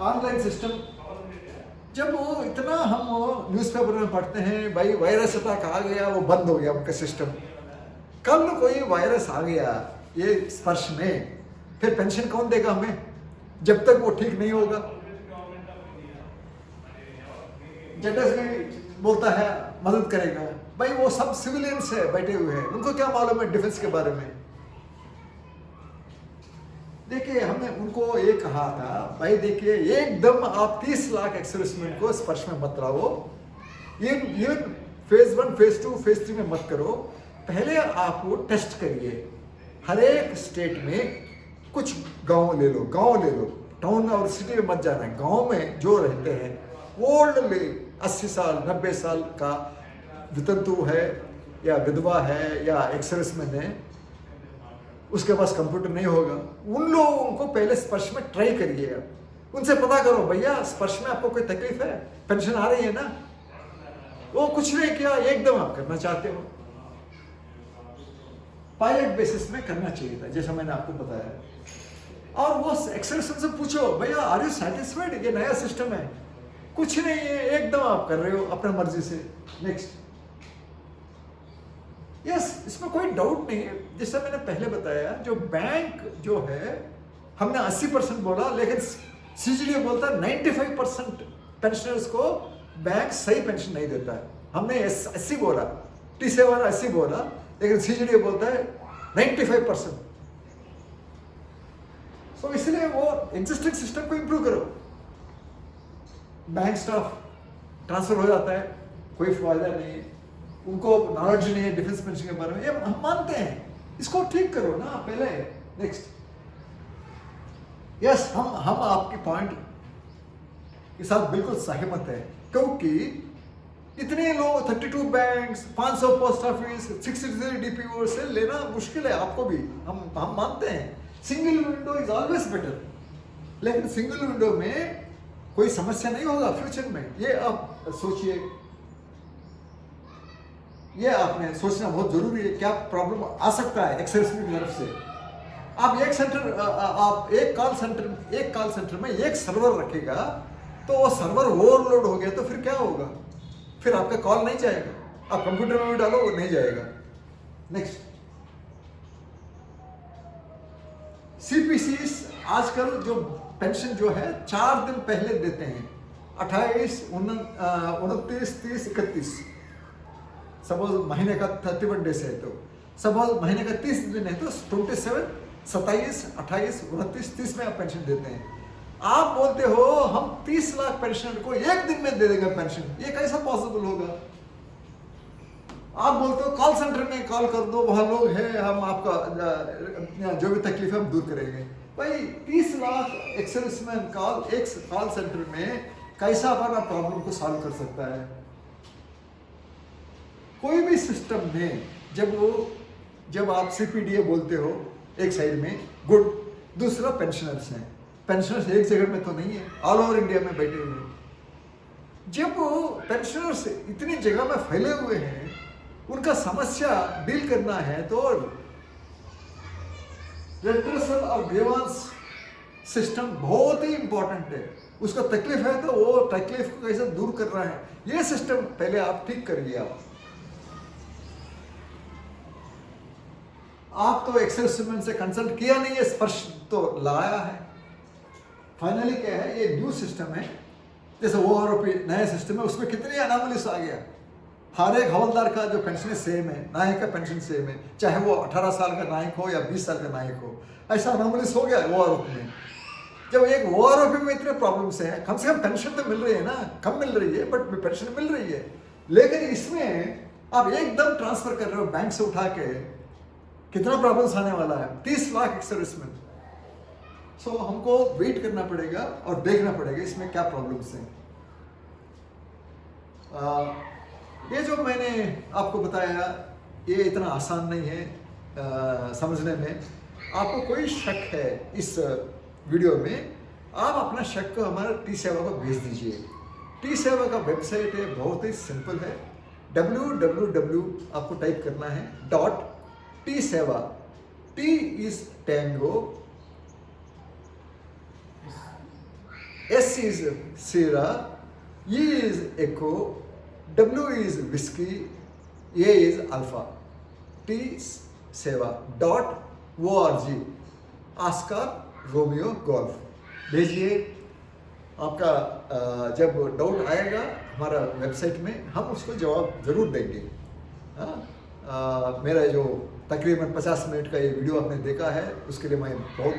Speaker 1: ऑनलाइन सिस्टम, जब वो इतना हम न्यूज़पेपर में पढ़ते हैं भाई वायरस अटैक आ गया, वो बंद हो गया उनका सिस्टम। कल कोई वायरस आ गया ये स्पर्श में, फिर पेंशन कौन देगा हमें जब तक वो ठीक नहीं होगा? जजेस भी बोलता है मदद करेगा, भाई वो सब सिविलियंस है बैठे हुए हैं, उनको क्या मालूम है डिफेंस के बारे में? देखिए हमने उनको ये कहा था भाई देखिए एकदम आप 30 लाख एक्सर्विसमेंट को स्पर्श में मत लाओ, ये फेज 1 फेज 2 फेज 3 में मत करो, पहले आप वो टेस्ट करिए। हर एक स्टेट में कुछ गांव ले लो, टाउन और सिटी में मत जाना है। गांव में जो रहते हैं ओल्ड 80 साल 90 साल का वितंतु है या विधवा है या एक्सर्विसमैन है, उसके पास कंप्यूटर नहीं होगा, उन लोगों को पहले स्पर्श में ट्राई करिए। उनसे पता करो भैया स्पर्श में आपको कोई तकलीफ है, पेंशन आ रही है ना? वो कुछ नहीं किया, एकदम आप करना चाहते हो, पायलट बेसिस में करना चाहिए था जैसा मैंने आपको बताया। और वो एक्सर्विसमैन से पूछो भैया आर यू सैटिस्फाइड, ये नया सिस्टम है? कुछ नहीं है, एकदम आप कर रहे हो अपने मर्जी से। नेक्स्ट, यस इसमें कोई डाउट नहीं है, जैसा मैंने पहले बताया जो बैंक जो है हमने 80% बोला, लेकिन सीजीडी बोलता है 95% पेंशनर्स को बैंक सही पेंशन नहीं देता है। हमने 80 बोला, टी सेवा 80 बोला, लेकिन सीजीडी बोलता है 95%। तो इसलिए वो एग्जिस्टिंग सिस्टम को इंप्रूव करो। बैंक स्टाफ ट्रांसफर हो जाता है, कोई फायदा नहीं है, उनको नॉलेज नहीं है डिफेंस पेंशन के बारे में, ये हम मानते हैं, इसको ठीक करो ना पहले। नेक्स्ट, यस हम आपके पॉइंट के साथ बिल्कुल सहमत है, क्योंकि इतने लोग 32 बैंक्स, 500 पोस्ट ऑफिस, 63 डीपीओ से लेना मुश्किल है, आपको भी हम मानते हैं। Single window is always better, लेकिन सिंगल विंडो में कोई समस्या नहीं होगा फ्यूचर में, ये आप सोचिए, ये आपने सोचना बहुत जरूरी है। क्या प्रॉब्लम आ सकता है एक्सर्विसमेंट की तरफ से? आप एक कॉल सेंटर में एक सर्वर रखेगा, तो वो सर्वर ओवरलोड हो गया तो फिर क्या होगा? फिर आपका कॉल नहीं जाएगा, आप कंप्यूटर में भी डालो वो नहीं जाएगा। नेक्स्ट, सीपीसी आजकल जो पेंशन जो है 4 दिन पहले देते हैं, 28, 29, 30, 31। सपोज महीने का 31 डेज है, तो सपोज महीने का 30 दिन है तो 27, 27, 28, 29, 30 में आप पेंशन देते हैं। आप बोलते हो हम 30 लाख पेंशनर को एक दिन में दे देंगे पेंशन, ये कैसा पॉसिबल होगा? आप बोलते हो कॉल सेंटर में कॉल कर दो, वहां लोग हैं, हम आपका जो भी तकलीफ है हम दूर करेंगे। भाई 30 लाख एक्सर्विसमैन एक कॉल सेंटर में कैसा अपना प्रॉब्लम को सॉल्व कर सकता है? कोई भी सिस्टम में जब आप सीपीडीए बोलते हो एक साइड में गुड, दूसरा पेंशनर्स हैं, पेंशनर्स एक जगह में तो नहीं है, ऑल ओवर इंडिया में बैठे हुए हैं। जब पेंशनर्स इतनी जगह में फैले हुए हैं, उनका समस्या डील करना है तो रेट्रेसल और ग्रीवांस सिस्टम बहुत ही इंपॉर्टेंट है। उसको तकलीफ है तो वो तकलीफ को कैसे दूर कर रहा है, ये सिस्टम पहले आप ठीक करिए। आप तो एक्सर्विसमैन से कंसल्ट किया नहीं है, स्पर्श तो लाया है। फाइनली क्या है, ये न्यू सिस्टम है, जैसे ओआरओपी नया सिस्टम है, उसमें कितनी अनोमलीज आ गया। हर एक हवलदार का जो पेंशन सेम है, नायक का पेंशन सेम है, चाहे वो 18 साल का नायक हो या 20 साल का नायक हो। ऐसा अनोमलीज हो गया ओआरओपी में। जब एक ओआरओपी में इतने प्रॉब्लम्स हैं, कम से कम पेंशन तो मिल रही है ना, कम मिल रही है बट पेंशन मिल रही है। लेकिन इसमें आप एकदम ट्रांसफर कर रहे हो बैंक से उठा के, कितना प्रॉब्लम्स आने वाला है। 30 लाख एक सर्विसमैन। सो हमको वेट करना पड़ेगा और देखना पड़ेगा इसमें क्या प्रॉब्लम्स हैं। ये जो मैंने आपको बताया ये इतना आसान नहीं है समझने में। आपको कोई शक है इस वीडियो में, आप अपना शक को हमारे टी सेवा को भेज दीजिए। टी सेवा का वेबसाइट है, बहुत ही सिंपल है। www आपको टाइप करना है .tseva, T is tango, S is Sierra, E is Echo, W is Whiskey, A is Alpha, tseva.org, Oscar Romeo golf. भेजिए। आपका जब डाउट आएगा हमारा वेबसाइट में, हम उसको जवाब ज़रूर देंगे। मेरा जो तकरीबन 50 मिनट का ये वीडियो आपने देखा है, उसके लिए मैं बहुत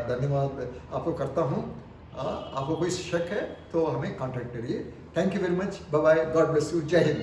Speaker 1: धन्यवाद आपको करता हूँ। आपको कोई शक है तो हमें कांटेक्ट करिए। Thank you very much. Bye bye. God bless you. जय हिंद।